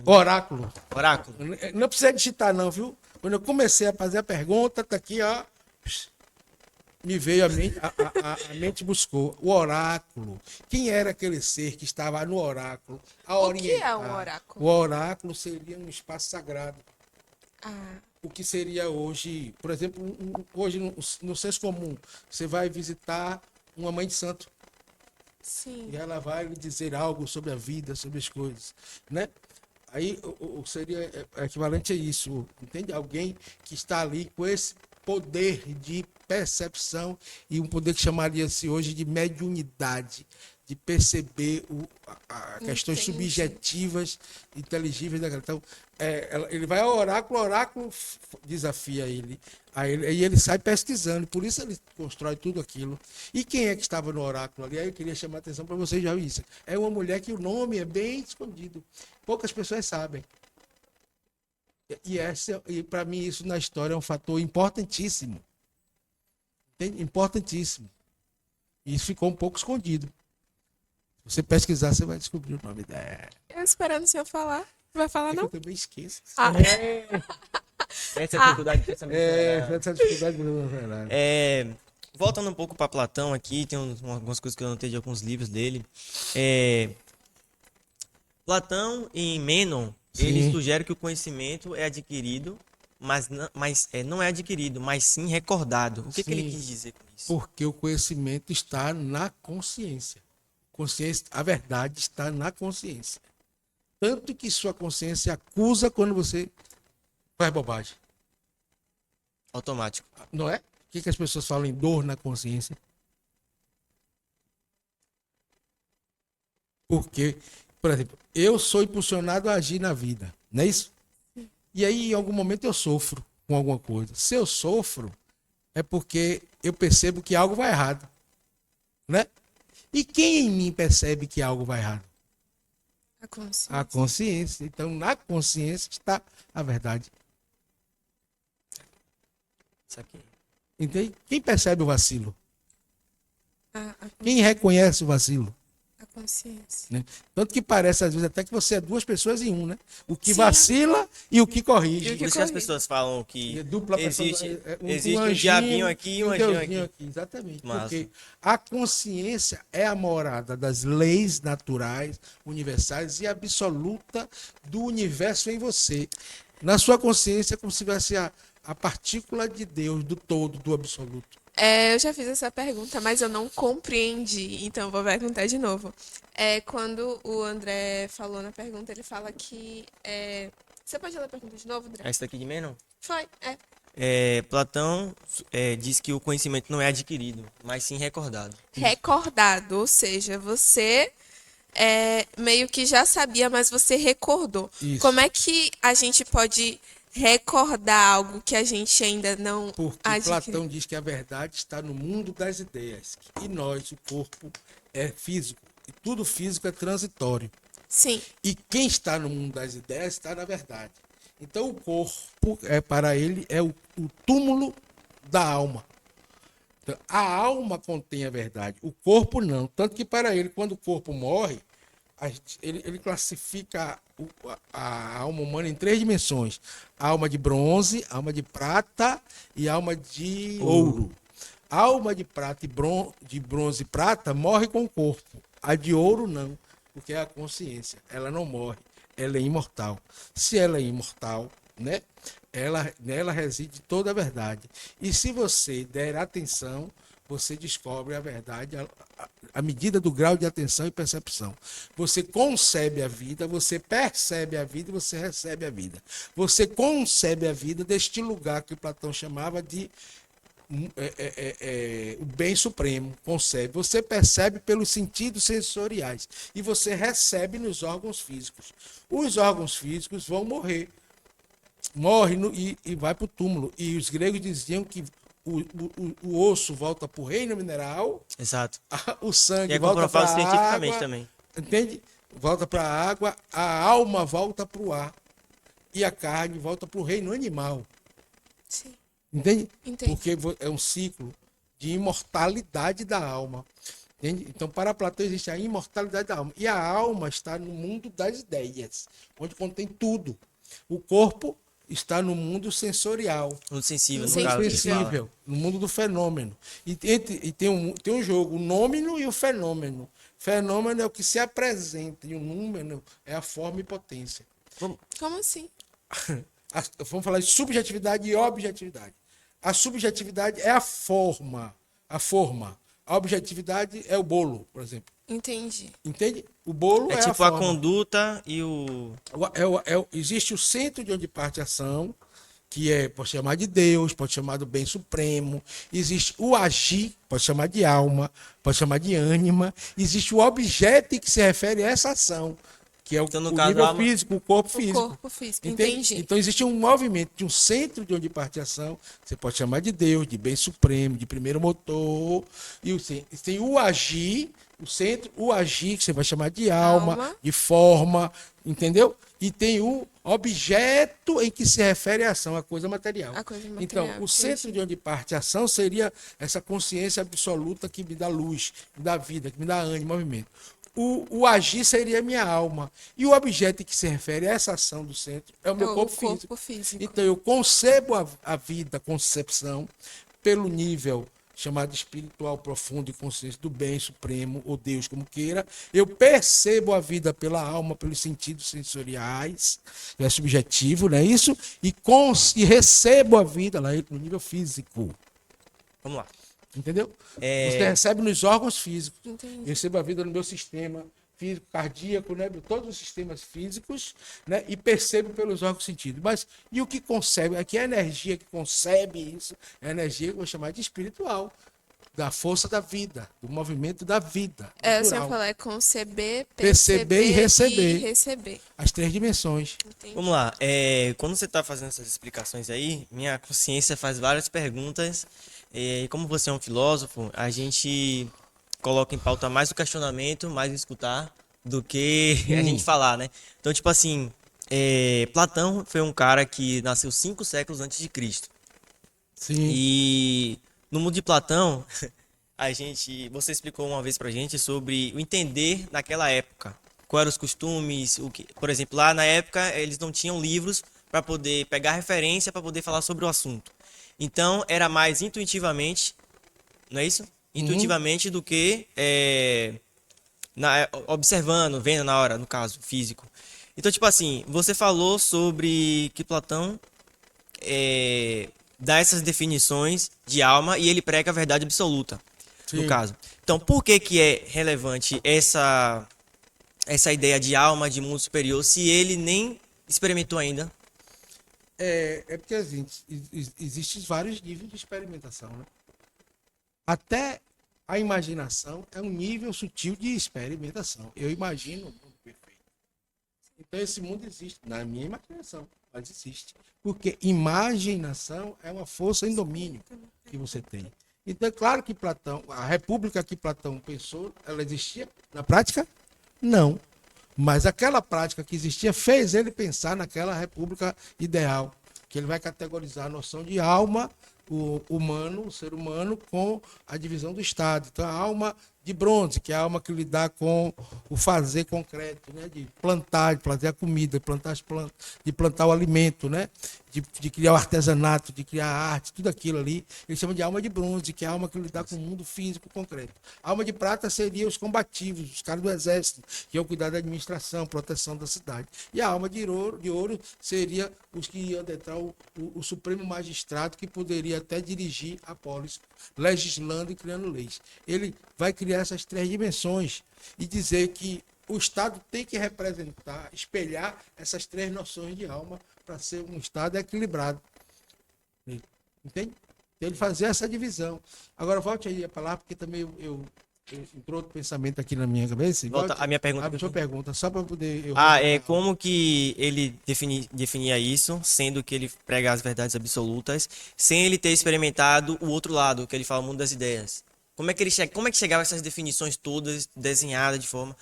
Oráculo. Oráculo. Não precisa digitar, não, viu? Quando eu comecei a fazer a pergunta, tá aqui, ó. Me veio a mente, a mente buscou. O oráculo. Quem era aquele ser que estava no oráculo a orientar? O que é um oráculo? O oráculo seria um espaço sagrado. Ah, O que seria hoje, por exemplo, hoje no senso comum, você vai visitar uma mãe de santo. sim. E ela vai lhe dizer algo sobre a vida, sobre as coisas, né? Aí seria equivalente a isso, entende? Alguém que está ali com esse poder de percepção e um poder que chamaria-se hoje de mediunidade, de perceber questões Entendi. subjetivas, inteligíveis daquela. Então, ele vai ao oráculo, o oráculo desafia ele. Aí ele sai pesquisando, por isso ele constrói tudo aquilo. E quem é que estava no oráculo ali? Aí eu queria chamar a atenção para vocês já isso. É uma mulher que o nome é bem escondido. Poucas pessoas sabem. E para mim isso na história é um fator importantíssimo. Importantíssimo. E isso ficou um pouco escondido. Você pesquisar, você vai descobrir o nome dela. Eu esperando o senhor falar. Não vai falar, É que não? eu também esqueço. Ah, Essa é a dificuldade de pensamento. Essa é a dificuldade do verdade. Voltando um pouco para Platão aqui, tem algumas coisas que eu anotei de alguns livros dele. É, Platão, em Mênon, ele Sim. sugere que o conhecimento é adquirido, não é adquirido, mas sim recordado. O que ele Sim. quis dizer com isso? Porque o conhecimento está na consciência. A verdade está na consciência. Tanto que sua consciência acusa quando você faz bobagem. Automático. Não é? O que as pessoas falam em dor na consciência? Porque, por exemplo, eu sou impulsionado a agir na vida, não é isso? E aí, em algum momento, eu sofro com alguma coisa. Se eu sofro, é porque eu percebo que algo vai errado, né? E quem em mim percebe que algo vai errado? a consciência. A consciência. Então, na consciência está a verdade. Isso aqui. Entende? Quem percebe o vacilo? A Quem reconhece o vacilo? consciência. Né? Tanto que parece, às vezes, até que você é duas pessoas em um, né? O que Sim. vacila e o que corrige. E o Por isso que as pessoas falam que É dupla existe, pessoa- existe um anjinho diabinho aqui e um anjinho deusinho aqui. Exatamente. Massa. Porque a consciência é a morada das leis naturais, universais e absoluta do universo em você. Na sua consciência é como se tivesse a partícula de Deus, do todo, do absoluto. Eu já fiz essa pergunta, mas eu não compreendi, então eu vou perguntar de novo. Quando o André falou na pergunta, ele fala que. Você pode ler a pergunta de novo, André? Essa daqui de Mênon? Foi, Platão diz que o conhecimento não é adquirido, mas sim recordado. recordado, ou seja, você meio que já sabia, mas você recordou. Isso. Como é que a gente pode recordar algo que a gente ainda não Porque adquiriu? Platão diz que a verdade está no mundo das ideias. E nós, o corpo, é físico. E tudo físico é transitório. Sim, E quem está no mundo das ideias está na verdade. Então o corpo, para ele, é o túmulo da alma. Então, a alma contém a verdade, o corpo não. Tanto que para ele, quando o corpo morre, ele classifica a alma humana em 3 dimensões: a alma de bronze, a alma de prata e a alma de ouro. A alma de prata de bronze e prata morre com o corpo. A de ouro não, porque é a consciência. Ela não morre, ela é imortal. Se ela é imortal, né? Nela reside toda a verdade. E se você der atenção, você descobre a verdade à medida do grau de atenção e percepção. Você concebe a vida, você percebe a vida e você recebe a vida. Você concebe a vida deste lugar que Platão chamava de o bem supremo, concebe. Você percebe pelos sentidos sensoriais e você recebe nos órgãos físicos. Os órgãos físicos vão morrer. Morre e vai para o túmulo. E os gregos diziam que o osso volta para o reino mineral, Exato. o sangue E é volta para comprovado a cientificamente água, também. entende? Volta para a água, a alma volta para o ar e a carne volta para o reino animal. sim. Entende? Entendi. Porque é um ciclo de imortalidade da alma. Entende? Então, para Platão existe a imortalidade da alma. E a alma está no mundo das ideias, onde contém tudo. O corpo está no mundo sensorial, Mundo sensível, No no caso. que ele fala. sensível, no mundo do fenômeno. E tem um jogo, o nômeno e o fenômeno. Fenômeno é o que se apresenta, e o número é a forma e potência. Como assim? Vamos falar de subjetividade e objetividade. A subjetividade é a forma. A objetividade é o bolo, por exemplo. Entendi. Entende? O bolo É é a tipo a forma. conduta e o. Existe o centro de onde parte a ação, que pode chamar de Deus, pode chamar do bem supremo. Existe o agir, pode chamar de alma, pode chamar de ânima. Existe o objeto em que se refere a essa ação, que é Então, no o caso, nível a alma- físico, o corpo O físico. corpo físico, Entende? entendi. Então existe um movimento de um centro de onde parte a ação, você pode chamar de Deus, de bem supremo, de primeiro motor, e tem o agir, o centro, o agir, que você vai chamar de alma, Alma. de forma, entendeu? E tem o objeto em que se refere a ação, a coisa material. A coisa Então, material, o centro de onde parte a ação seria essa consciência absoluta que me dá luz, que me dá vida, que me dá ânimo, movimento. o agir seria a minha alma. E o objeto que se refere a essa ação do centro é o meu corpo físico. Então, eu concebo a vida, concepção, pelo nível chamado espiritual profundo e consciência do bem supremo, ou Deus, como queira. Eu percebo a vida pela alma, pelos sentidos sensoriais, é subjetivo, não é isso? E recebo a vida lá no nível físico. Vamos lá. Entendeu? Você recebe nos órgãos físicos. Entendi. Eu recebo a vida no meu sistema físico, cardíaco, né? Todos os sistemas físicos, né? E percebo pelos órgãos sentidos. Mas e o que concebe? Aqui a energia que concebe isso é a energia que eu vou chamar de espiritual, da força da vida, do movimento da vida. O senhor natural. falou é conceber, Perceber e receber. receber. As 3 dimensões. Entendi. Vamos lá. Quando você está fazendo essas explicações aí, minha consciência faz várias perguntas. E como você é um filósofo, a gente coloca em pauta mais o questionamento, mais o escutar, do que a gente falar, né? Então, tipo assim, Platão foi um cara que nasceu 5 séculos antes de Cristo. Sim. E no mundo de Platão, você explicou uma vez pra gente sobre o entender naquela época. Quais eram os costumes, por exemplo, lá na época eles não tinham livros para poder pegar referência para poder falar sobre o assunto. Então era mais intuitivamente, não é isso? Intuitivamente do que observando, vendo na hora, no caso, físico. Então, tipo assim, você falou sobre que Platão dá essas definições de alma e ele prega a verdade absoluta, no caso. Então, por que que é relevante essa ideia de alma, de mundo superior, se ele nem experimentou ainda? É porque assim, existem vários níveis de experimentação, né? Até a imaginação é um nível sutil de experimentação. Eu imagino um mundo perfeito. Então esse mundo existe na minha imaginação, mas existe. Porque imaginação é uma força em domínio que você tem. Então é claro que Platão, a república que Platão pensou, ela existia na prática? Não. Mas aquela prática que existia fez ele pensar naquela república ideal, que ele vai categorizar a noção de alma, o ser humano, com a divisão do Estado. Então, a alma de bronze, que é a alma que lida com o fazer concreto, né? De plantar, de plantar a comida, de plantar as plantas, de plantar o alimento, né? De criar o artesanato, de criar a arte, tudo aquilo ali. Eles chamam de alma de bronze, que é a alma que lida com o mundo físico concreto. A alma de prata seria os combativos, os caras do exército, que iam cuidar da administração, proteção da cidade. E a alma de ouro seria os que iam adentrar o Supremo Magistrado, que poderia até dirigir a polis, legislando e criando leis. Ele vai criar essas 3 dimensões e dizer que o Estado tem que representar, espelhar essas 3 noções de alma para ser um Estado equilibrado. Entende? Ele fazer essa divisão. Agora, volte aí a palavra, porque também entrou outro pensamento aqui na minha cabeça. Volta a minha pergunta. A sua pergunta, só para poder... Como que ele definia isso, sendo que ele prega as verdades absolutas, sem ele ter experimentado o outro lado, que ele fala o mundo das ideias? Como é que chegava essas definições todas desenhadas de forma...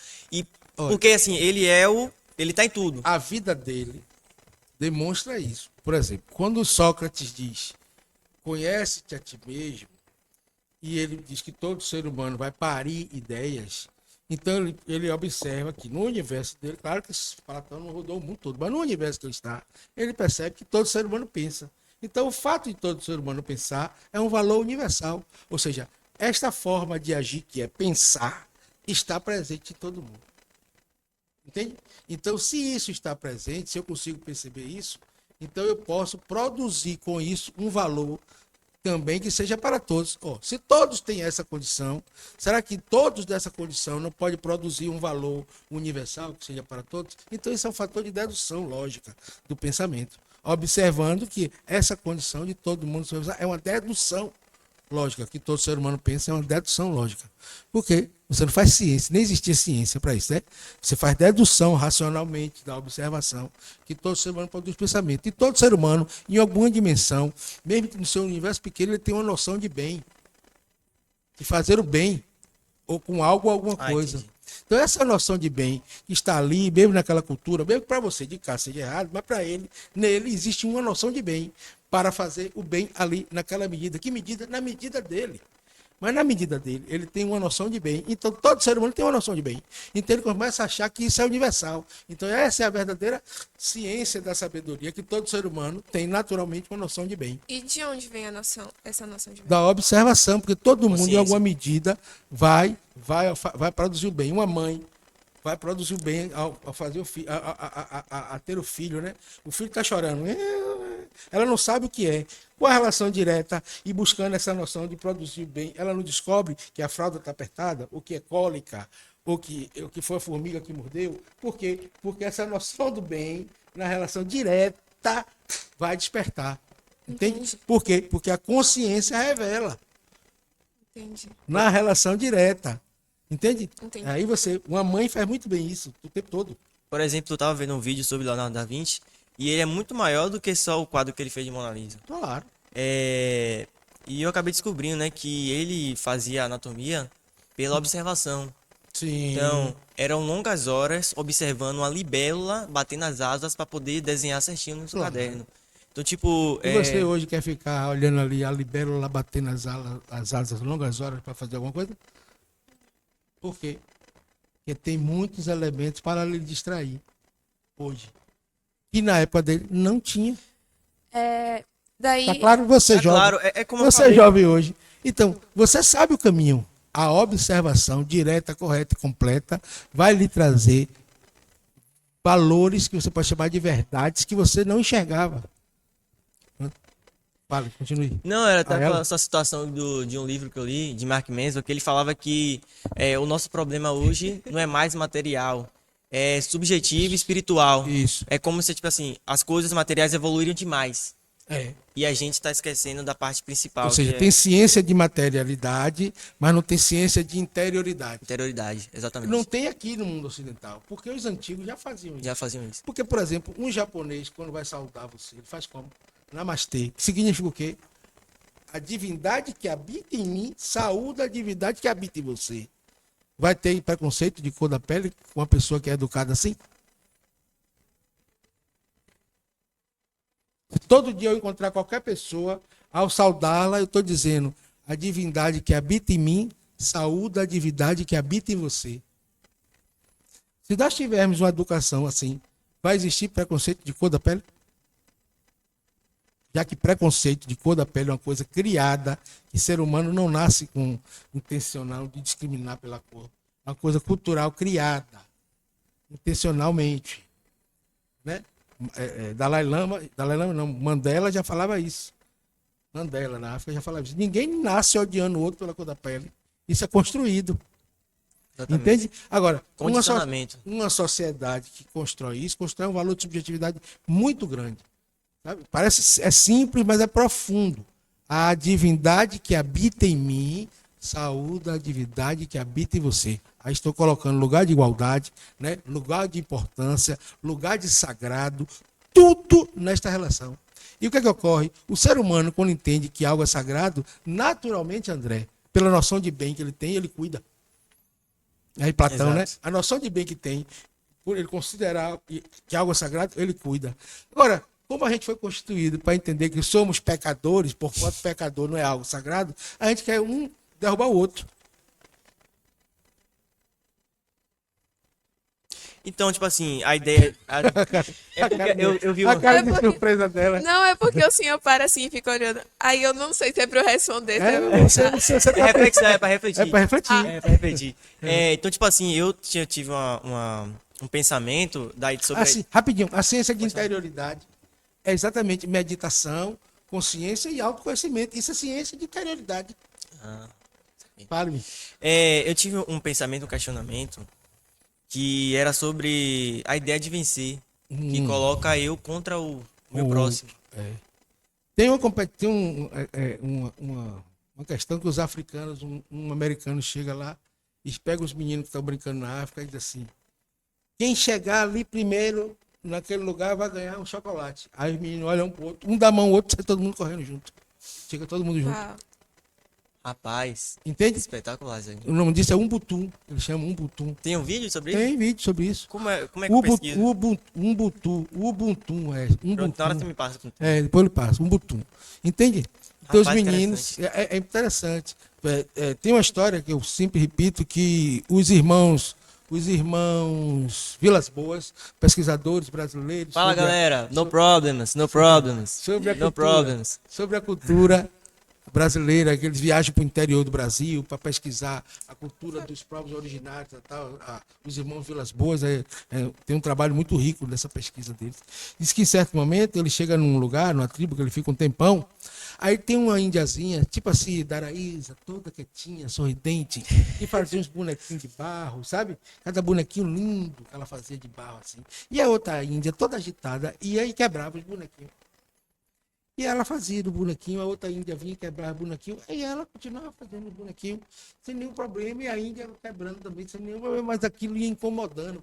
Porque assim, ele tá em tudo. A vida dele demonstra isso. Por exemplo, quando Sócrates diz, conhece-te a ti mesmo, e ele diz que todo ser humano vai parir ideias, então ele observa que no universo dele, claro que Platão não rodou o mundo todo, mas no universo que ele está, ele percebe que todo ser humano pensa. Então o fato de todo ser humano pensar é um valor universal. Ou seja, esta forma de agir, que é pensar, está presente em todo mundo. Entende? Então, se isso está presente, se eu consigo perceber isso, então eu posso produzir com isso um valor também que seja para todos. Se todos têm essa condição, será que todos dessa condição não podem produzir um valor universal que seja para todos? Então, isso é um fator de dedução lógica do pensamento, observando que essa condição de todo mundo é uma dedução lógica, que todo ser humano pensa, é uma dedução lógica. Porque você não faz ciência, nem existia ciência para isso, né? Você faz dedução racionalmente da observação, que todo ser humano produz pensamento. E todo ser humano, em alguma dimensão, mesmo que no seu universo pequeno, ele tem uma noção de bem, de fazer o bem, ou com algo ou alguma coisa. Entendi. Então, essa noção de bem que está ali, mesmo naquela cultura, mesmo para você de cá seja errado, mas para ele, nele existe uma noção de bem para fazer o bem ali naquela medida. Que medida? Na medida dele. Mas na medida dele, ele tem uma noção de bem. Então, todo ser humano tem uma noção de bem. Então, ele começa a achar que isso é universal. Então, essa é a verdadeira ciência da sabedoria, que todo ser humano tem naturalmente uma noção de bem. E de onde vem essa noção de bem? Da observação, porque todo mundo, em Consciência. alguma medida, vai produzir o bem. Uma mãe vai produzir o bem ao fazer o filho, a ter o filho, né? O filho está chorando. Ela não sabe o que é. Com a relação direta e buscando essa noção de produzir o bem, ela não descobre que a fralda está apertada, o que é cólica, o que foi a formiga que mordeu. Por quê? Porque essa noção do bem, na relação direta, vai despertar. Entende? Entendi. Por quê? Porque a consciência revela Entendi. na relação direta. Entende? Entendi. Aí uma mãe faz muito bem isso o tempo todo. Por exemplo, eu tava vendo um vídeo sobre Leonardo da Vinci e ele é muito maior do que só o quadro que ele fez de Mona Lisa. Claro. E eu acabei descobrindo, né, que ele fazia anatomia pela observação. Sim. Então, eram longas horas observando uma libélula batendo as asas para poder desenhar certinho no seu Claro. caderno. Então, tipo, E você hoje quer ficar olhando ali a libélula batendo as asas longas horas para fazer alguma coisa? Por quê? Porque tem muitos elementos para lhe distrair hoje. Que na época dele não tinha. Daí, Tá claro? Você é jovem. claro, é como eu Você é falei. jovem hoje. Então, você sabe o caminho. A observação direta, correta e completa vai lhe trazer valores que você pode chamar de verdades que você não enxergava. Fale, continue. Não, era até ela? essa situação de um livro que eu li, de Mark Manson, que ele falava que o nosso problema hoje não é mais material, é subjetivo e espiritual. Isso. É como se, tipo assim, as coisas materiais evoluíram demais. É. E a gente tá esquecendo da parte principal, Ou seja, que é tem ciência de materialidade, mas não tem ciência de interioridade. interioridade, exatamente. Não tem aqui no mundo ocidental, porque os antigos já faziam isso. Já faziam isso. Porque, por exemplo, um japonês, quando vai saudar você, ele faz como? Namastê. Que significa o quê? A divindade que habita em mim saúda a divindade que habita em você. Vai ter preconceito de cor da pele com uma pessoa que é educada assim? Se todo dia eu encontrar qualquer pessoa, ao saudá-la, eu estou dizendo, a divindade que habita em mim saúda a divindade que habita em você. Se nós tivermos uma educação assim, vai existir preconceito de cor da pele? Já que preconceito de cor da pele é uma coisa criada, que ser humano não nasce com intencional de discriminar pela cor. É uma coisa cultural criada, intencionalmente. Né? Dalai Lama não, Mandela já falava isso. Mandela, na África, já falava isso. Ninguém nasce odiando o outro pela cor da pele. Isso é construído. Exatamente. Entende? Agora, Condicionamento. uma sociedade que constrói isso, constrói um valor de subjetividade muito grande. Sabe? Parece é simples, mas é profundo. A divindade que habita em mim saúda a divindade que habita em você. Aí estou colocando lugar de igualdade, né? Lugar de importância, lugar de sagrado, tudo nesta relação. E o que é que ocorre? O ser humano, quando entende que algo é sagrado, naturalmente, André, pela noção de bem que ele tem, ele cuida. Aí Platão, Exato. né? A noção de bem que tem, por ele considerar que algo é sagrado, ele cuida. Agora, como a gente foi constituído para entender que somos pecadores, porquanto pecador não é algo sagrado, a gente quer um derrubar o outro. Então, tipo assim, a ideia. É porque eu vi A uma. cara É de porque- surpresa dela. não, é porque o senhor para assim e fica olhando. Aí eu não sei se é pra eu responder. se é pra eu É, deixar. você É tá reflexão, é pra refletir. É para refletir. É pra refletir. Então, tipo assim, eu tive um pensamento daí sobre. Assim, rapidinho, a ciência de interioridade é exatamente meditação, consciência e autoconhecimento. Isso é ciência de interioridade. Ah. Fale-me. Eu tive um pensamento, um questionamento, que era sobre a ideia de vencer, que coloca eu contra o meu O- próximo. Tem uma questão que os africanos, um americano chega lá e pega os meninos que estão brincando na África e diz assim: quem chegar ali primeiro naquele lugar vai ganhar um chocolate. Aí os meninos olham pro outro, um dá a mão ao outro, sai todo mundo correndo junto. Chega todo mundo junto. Uau. Rapaz, Entende? espetacular isso aí. O nome disso é Umbutum. Eles chamam Umbutum. Tem um vídeo sobre isso? Tem vídeo sobre isso. Como é que eu pesquiso? Ubuntu. Pronto, na hora você me passa. Depois ele passa, Ubuntu. Entende? Então os Rapaz, meninos, é interessante. Tem uma história que eu sempre repito, que os irmãos Vilas Boas, pesquisadores brasileiros... Fala, galera. No problems. Sobre a No cultura, problems. sobre a cultura brasileira, que eles viajam para o interior do Brasil para pesquisar a cultura dos povos originários. Tal. Os irmãos Vilas Boas tem um trabalho muito rico nessa pesquisa deles. Diz que em certo momento ele chega num lugar, numa tribo, que ele fica um tempão, aí tem uma índiazinha, tipo assim, Daraísa, toda quietinha, sorridente, e fazia uns bonequinhos de barro, sabe? Cada bonequinho lindo que ela fazia de barro, assim. E a outra índia, toda agitada, e aí quebrava os bonequinhos. E ela fazia do bonequinho, a outra índia vinha e quebrava o bonequinho, e ela continuava fazendo o bonequinho sem nenhum problema, e a índia quebrando também sem nenhum problema, mas aquilo ia incomodando.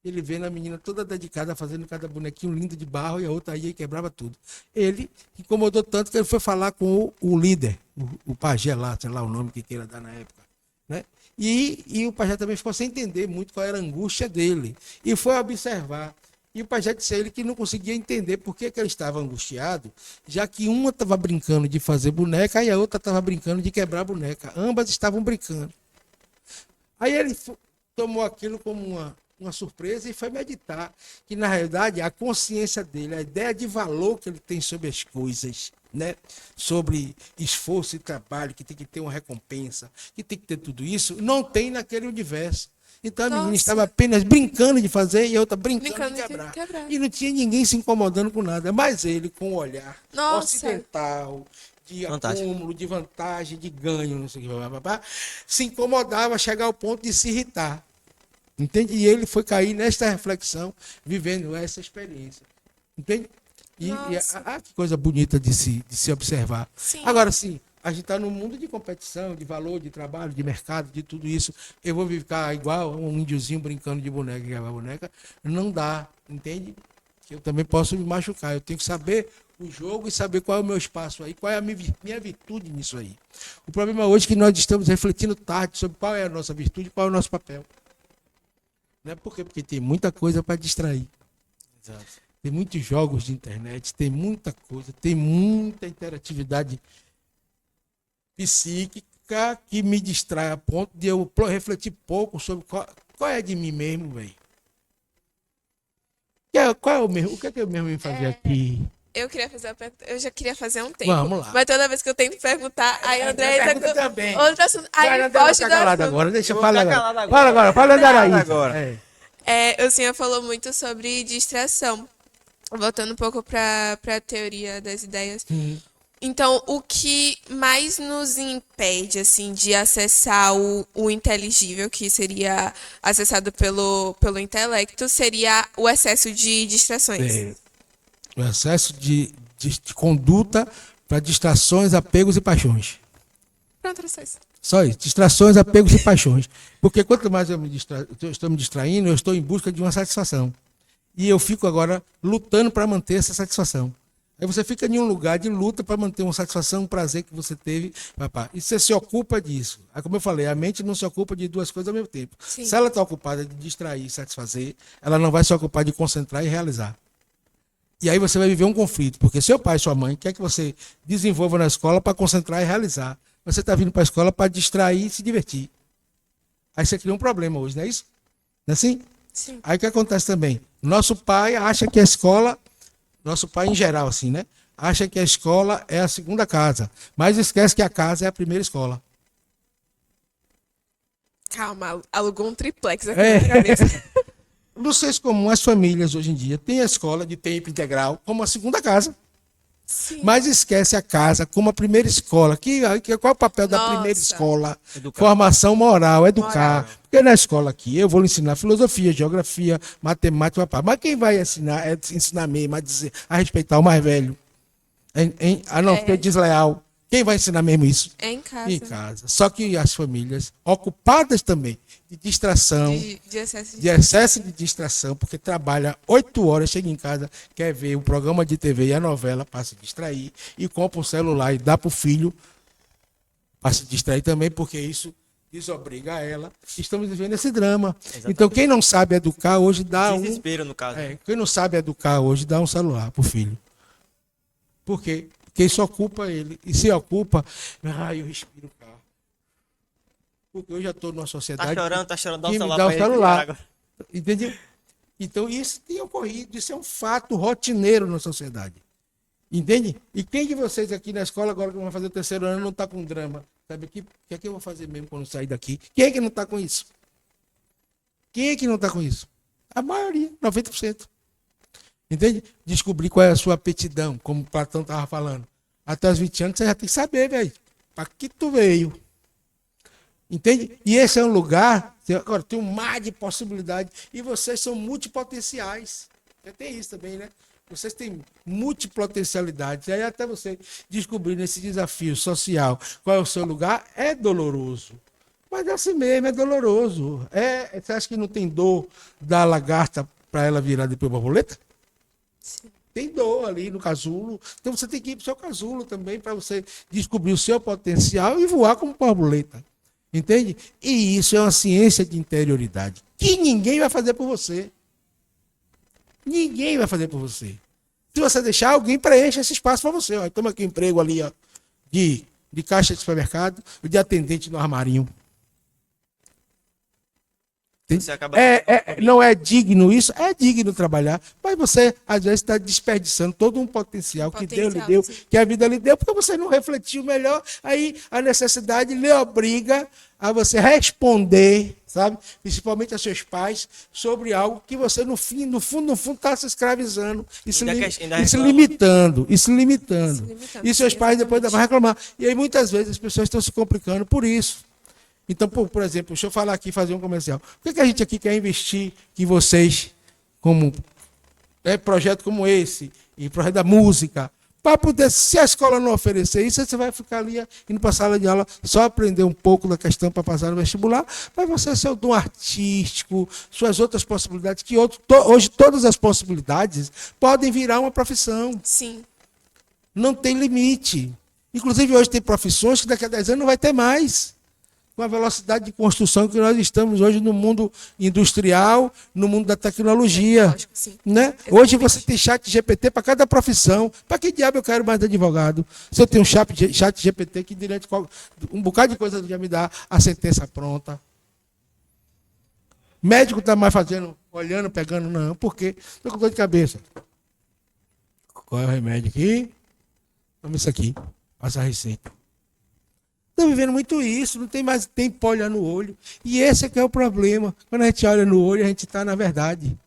Ele vendo a menina toda dedicada, fazendo cada bonequinho lindo de barro, e a outra ia e quebrava tudo. Ele incomodou tanto que ele foi falar com o líder, o pajé lá, sei lá o nome que queira dar na época, né? E o pajé também ficou sem entender muito qual era a angústia dele, e foi observar. E o pajé disse a ele que não conseguia entender por que ele estava angustiado, já que uma estava brincando de fazer boneca e a outra estava brincando de quebrar boneca. Ambas estavam brincando. Aí ele tomou aquilo como uma surpresa e foi meditar, que na realidade a consciência dele, a ideia de valor que ele tem sobre as coisas, né? Sobre esforço e trabalho, que tem que ter uma recompensa, que tem que ter tudo isso, não tem naquele universo. Então a menina estava apenas brincando de fazer e a outra brincando de quebrar. E não tinha ninguém se incomodando com nada. Mas ele, com o olhar ocidental, de acúmulo, de vantagem, de ganho, não sei o que, se incomodava a chegar ao ponto de se irritar. Entende? E ele foi cair nesta reflexão, vivendo essa experiência. Entende? Que coisa bonita de se observar. Sim. Agora, sim, a gente está num mundo de competição, de valor, de trabalho, de mercado, de tudo isso. Eu vou ficar igual um índiozinho brincando de boneca e quebrar boneca. Não dá, entende? Eu também posso me machucar. Eu tenho que saber o jogo e saber qual é o meu espaço aí, qual é a minha virtude nisso aí. O problema hoje é que nós estamos refletindo tarde sobre qual é a nossa virtude e qual é o nosso papel. Não é por quê? Porque tem muita coisa para distrair. Exato. Tem muitos jogos de internet, tem muita coisa, tem muita interatividade psíquica que me distrai a ponto de eu refletir pouco sobre qual é de mim mesmo, velho. Qual é o mesmo? O que é que eu mesmo vim fazer aqui? Eu queria fazer uma pergunta. Eu já queria fazer há um tempo. Vamos lá. Mas toda vez que eu tento perguntar, aí a André pergunta também. outro assunto. Aí Vai, foge do calado assunto. agora, deixa eu Vou falar ficar agora. calado Fala agora, fala Daraísa. agora. O senhor falou muito sobre distração. Voltando um pouco para a teoria das ideias. Então, o que mais nos impede, assim, de acessar o inteligível, que seria acessado pelo intelecto, seria o excesso de distrações. O excesso de conduta para distrações, apegos e paixões. Pronto, era só isso. Só isso, distrações, apegos e paixões. Porque quanto mais eu estou me distraindo, eu estou em busca de uma satisfação. E eu fico agora lutando para manter essa satisfação. Aí você fica em um lugar de luta para manter uma satisfação, um prazer que você teve. E você se ocupa disso. Aí, como eu falei, a mente não se ocupa de duas coisas ao mesmo tempo. Sim. Se ela está ocupada de distrair e satisfazer, ela não vai se ocupar de concentrar e realizar. E aí você vai viver um conflito, porque seu pai e sua mãe quer que você desenvolva na escola para concentrar e realizar. Você está vindo para a escola para distrair e se divertir. Aí você cria um problema hoje, não é isso? Não é assim? Sim. Aí o que acontece também? Nosso pai acha que a escola, nosso pai em geral, assim, né? Acha que a escola é a segunda casa, mas esquece que a casa é a primeira escola. Calma, alugou um triplex aqui na minha cabeça. No senso comum, as famílias hoje em dia têm a escola de tempo integral como a segunda casa. Sim. Mas esquece a casa como a primeira escola. Qual é o papel da primeira escola? Educar. Formação moral, educar. Porque na escola aqui eu vou lhe ensinar filosofia, geografia, matemática, mas quem vai ensinar mesmo a respeitar o mais velho? A não ser desleal. Quem vai ensinar mesmo isso? É em casa. Em casa. Só que as famílias ocupadas também de distração, De excesso de distração, porque trabalha 8 horas, chega em casa, quer ver o programa de TV e a novela para se distrair, e compra um celular e dá para o filho para se distrair também, porque isso desobriga ela. Estamos vivendo esse drama. Exatamente. Então, quem não sabe educar hoje dá Desespero, no caso. quem não sabe educar hoje dá um celular para o filho. Por quê? Porque isso ocupa ele. E se ocupa, eu respiro o carro. Porque eu já estou numa sociedade. Tá chorando, dá um que me celular dá o pra ele celular. agora. Entendeu? Então, isso tem ocorrido, isso é um fato rotineiro na sociedade. Entende? E quem de vocês aqui na escola, agora que vão fazer o terceiro ano, não está com drama? Sabe, o que é que eu vou fazer mesmo quando sair daqui? Quem é que não está com isso? Quem é que não está com isso? A maioria, 90%. Entende? Descobrir qual é a sua aptidão, como o Platão estava falando. Até os 20 anos você já tem que saber, velho. Para que tu veio? Entende? E esse é um lugar, agora tem um mar de possibilidades. E vocês são multipotenciais. Tem isso também, né? Vocês têm multipotencialidades. E aí até você descobrir nesse desafio social qual é o seu lugar, é doloroso. Mas é assim mesmo, é doloroso. Você acha que não tem dor da lagarta para ela virar depois borboleta? Sim. Tem dor ali no casulo. Então você tem que ir para o seu casulo também para você descobrir o seu potencial e voar como borboleta. Entende? E isso é uma ciência de interioridade que ninguém vai fazer por você. Ninguém vai fazer por você. Se você deixar, alguém preenche esse espaço para você. Ó, toma aqui um emprego ali, ó, de caixa de supermercado, de atendente no armarinho. Você acaba... Não é digno isso? É digno trabalhar. Mas você, às vezes, está desperdiçando todo um potencial que Deus lhe deu, que a vida lhe deu, porque você não refletiu melhor. Aí a necessidade lhe obriga a você responder, sabe? Principalmente a seus pais, sobre algo que você, no fundo, está se escravizando e se limitando. E seus pais depois vão reclamar. E aí, muitas vezes, as pessoas estão se complicando por isso. Então, por exemplo, deixa eu falar aqui, fazer um comercial. Por que a gente aqui quer investir em vocês, como projeto como esse, e projeto da música, para poder, se a escola não oferecer isso, você vai ficar ali indo para a sala de aula, só aprender um pouco da questão para passar no vestibular, mas você seu dom artístico, suas outras possibilidades, que hoje todas as possibilidades podem virar uma profissão. Sim. Não tem limite. Inclusive, hoje tem profissões que daqui a 10 anos não vai ter mais. Com a velocidade de construção que nós estamos hoje no mundo industrial, no mundo da tecnologia. Lógico, sim. Né? Hoje você tem chat GPT para cada profissão. Para que diabo eu quero mais advogado? Se eu tenho um chat GPT que durante um bocado de coisa já me dá a sentença pronta. Médico está mais fazendo, olhando, pegando, não. Por quê? Estou com dor de cabeça. Qual é o remédio aqui? Toma isso aqui. Passa a receita. Estão vivendo muito isso, não tem mais tempo para olhar no olho. E esse é que é o problema. Quando a gente olha no olho, a gente está na verdade.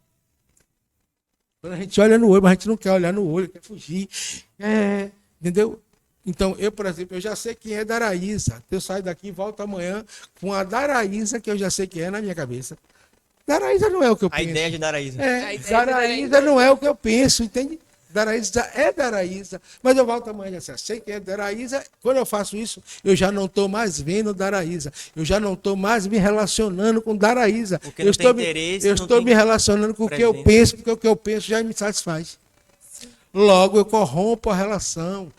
Quando a gente olha no olho, mas a gente não quer olhar no olho, quer fugir. Entendeu? Então, eu, por exemplo, eu já sei quem é Daraísa. Eu saio daqui e volto amanhã com a Daraísa, que eu já sei quem é na minha cabeça. Daraísa não é o que eu penso. A ideia de Daraísa. Daraísa não é o que eu penso, entende? Daraísa é Daraísa, mas eu volto amanhã assim, sei que é Daraísa. Quando eu faço isso, eu já não estou mais vendo Daraísa, eu já não estou mais me relacionando com Daraísa. Porque não tem interesse, eu estou me relacionando com o que eu penso, porque o que eu penso já me satisfaz. Logo, eu corrompo a relação.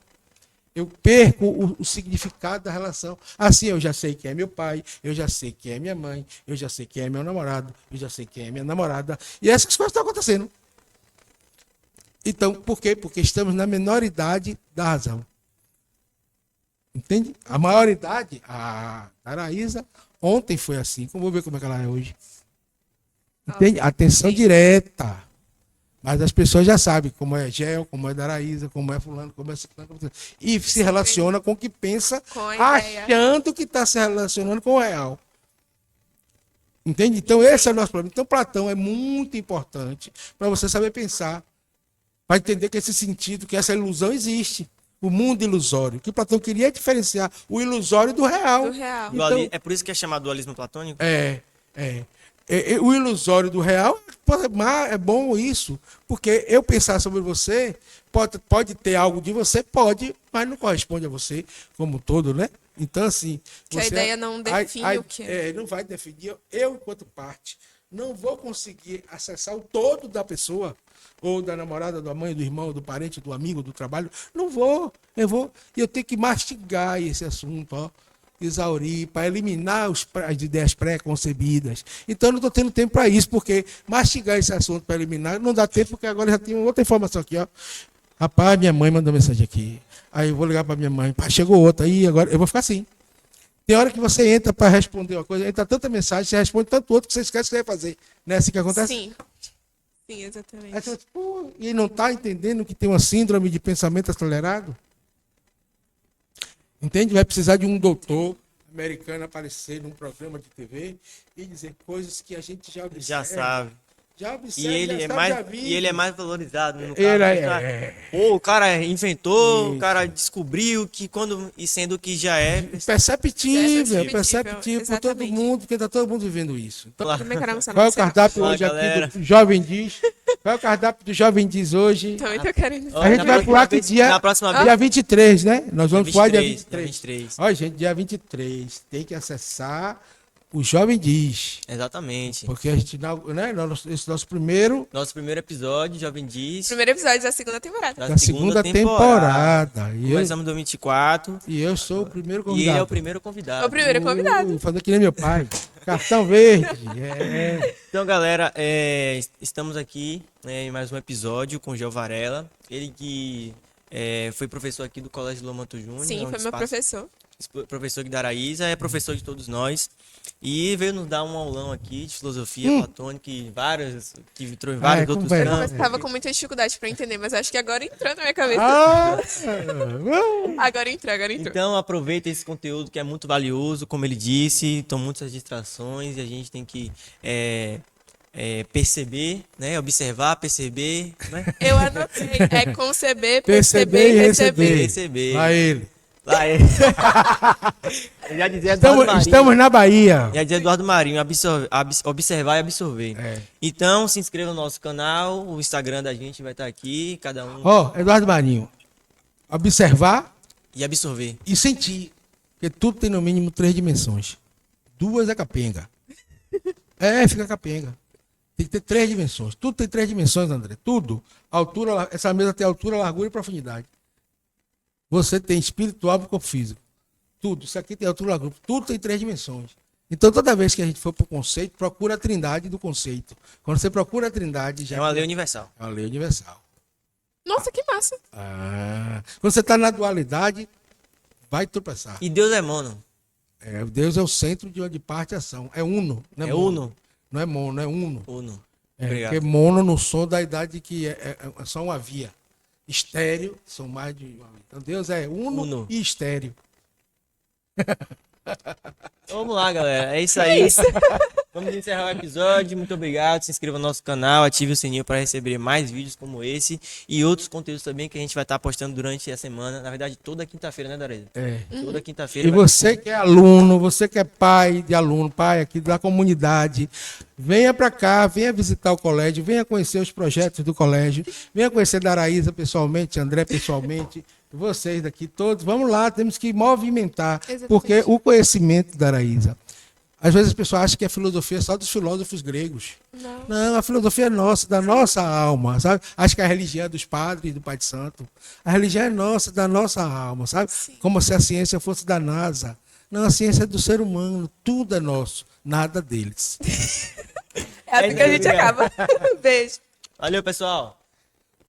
Eu perco o significado da relação. Assim, eu já sei quem é meu pai, eu já sei quem é minha mãe, eu já sei quem é meu namorado, eu já sei quem é minha namorada. E essas coisas estão acontecendo. Então, por quê? Porque estamos na menoridade da razão. Entende? A maioridade, a Araísa, ontem foi assim. Vamos ver como é que ela é hoje. Entende? Atenção direta. Mas as pessoas já sabem como é Gel, como é Daraísa, como é fulano, como é ciclano. E se relaciona com o que pensa, achando que está se relacionando com o real. Entende? Então, esse é o nosso problema. Então, Platão é muito importante para você saber pensar. Para entender que esse sentido, que essa ilusão existe. O mundo ilusório. Que Platão queria diferenciar o ilusório do real. Do real. Então, É por isso que é chamado dualismo platônico? O ilusório do real, é bom isso. Porque eu pensar sobre você, pode ter algo de você, pode, mas não corresponde a você como um todo, né? Então, assim... Que a ideia não define o que é. Não vai definir. Eu, enquanto parte, não vou conseguir acessar o todo da pessoa, ou da namorada, da mãe, do irmão, do parente, do amigo, do trabalho. Não vou. E eu tenho que mastigar esse assunto, ó, exaurir, para eliminar as ideias pré-concebidas. Então, eu não estou tendo tempo para isso, porque mastigar esse assunto para eliminar não dá tempo, porque agora já tem outra informação aqui, ó. Rapaz, minha mãe mandou mensagem aqui. Aí eu vou ligar para minha mãe. Pá, chegou outra. Aí agora eu vou ficar assim. Tem hora que você entra para responder uma coisa, entra tanta mensagem, você responde tanto outro que você esquece o que você vai fazer. Não é assim que acontece? Sim. Sim, exatamente. Aí você, pô, e não está entendendo que tem uma síndrome de pensamento acelerado? Entende? Vai precisar de um doutor americano aparecer num programa de TV e dizer coisas que a gente já observa. Já sabe. Já E observa, ele, já é sabe, mais, já vive. e ele é mais valorizado no caso. Ele do cara. Pô, o cara inventou, o cara descobriu que quando. E sendo que já é. Perceptível É perceptível por todo exatamente. mundo, porque está todo mundo vivendo isso. Então, Também quero almoçar qual é o no cereal. cardápio Olá, hoje galera. aqui do Jovem Diz? Qual é o cardápio do Jovem Diz hoje? Também tô querendo. Ó, A gente na vai próxima pular que vez- dia? Na próxima vez. Dia 23, né? Nós vamos pular dia 23, 23. dia 23. Olha, gente, dia 23. Tem que acessar o Jovem Diz. Exatamente. Porque a gente, né, esse nosso primeiro Nosso primeiro episódio, Jovem Diz. Primeiro episódio da segunda temporada. da segunda temporada. Começamos em 2024. E eu sou o primeiro E convidado. ele é o primeiro É o convidado. primeiro convidado. Fazer que nem meu pai. Cartão verde. Então, galera, estamos aqui em mais um episódio com o Gel Varela. Ele que foi professor aqui do Colégio Lomanto Júnior. Sim, foi meu professor. Professor aqui da Araísa, é professor de todos nós. E veio nos dar um aulão aqui de filosofia platônica e que entrou em vários como outros vai? campos. Eu tava com muita dificuldade pra entender, mas acho que agora entrou na minha cabeça. Ah, Agora entrou. Então aproveita esse conteúdo que é muito valioso, como ele disse, estão muitas distrações e a gente tem que perceber, né? Observar, perceber, né? Eu anotei. É conceber, perceber e receber. Receber. Lá ele. Lá ele. Eu já dizia Eduardo Marinho. Estamos na Bahia. Já dizia Eduardo Marinho, observar e absorver. É. Então se inscreva no nosso canal, o Instagram da gente vai estar aqui, cada um. Ó, Eduardo Marinho. Observar E absorver. e sentir. Porque tudo tem no mínimo 3 dimensões. 2 é capenga. Fica capenga. Tem que ter 3 dimensões. Tudo tem 3 dimensões, André. Tudo. Altura, essa mesa tem altura, largura e profundidade. Você tem espiritual e corpo físico. Tudo. Isso aqui tem altura, largura. Tudo tem 3 dimensões. Então, toda vez que a gente for para o conceito, procura a trindade do conceito. Quando você procura a trindade, já É uma lei universal. é uma lei universal. Nossa, que massa. Quando você está na dualidade, vai tropeçar. E Deus é mono. Deus é o centro de onde parte a ação. É uno. Não É mono. uno. Não é mono, é uno. Uno. Porque Obrigado. mono no som da idade que é só uma via. Estéreo são mais de uma via. Então Deus é uno. E estéreo. Vamos lá, galera. É isso aí. Vamos encerrar o episódio. Muito obrigado. Se inscreva no nosso canal, ative o sininho para receber mais vídeos como esse e outros conteúdos também que a gente vai estar postando durante a semana. Na verdade, toda quinta-feira, né, Dareza? Toda quinta-feira. E você que é aluno, você que é pai de aluno, pai aqui da comunidade, venha para cá, venha visitar o colégio, venha conhecer os projetos do colégio, venha conhecer da Araísa pessoalmente, André pessoalmente, vocês daqui todos. Vamos lá, temos que movimentar, Exatamente. porque o conhecimento da Araísa. Às vezes as pessoas acham que a filosofia é só dos filósofos gregos. Não, a filosofia é nossa, da nossa alma, sabe? Acho que a religião é dos padres, do Pai de Santo. A religião é nossa, da nossa alma, sabe? Sim. Como se a ciência fosse da NASA. Não, a ciência é do ser humano, tudo é nosso, nada deles. É assim que a gente acaba. Beijo. Valeu, pessoal.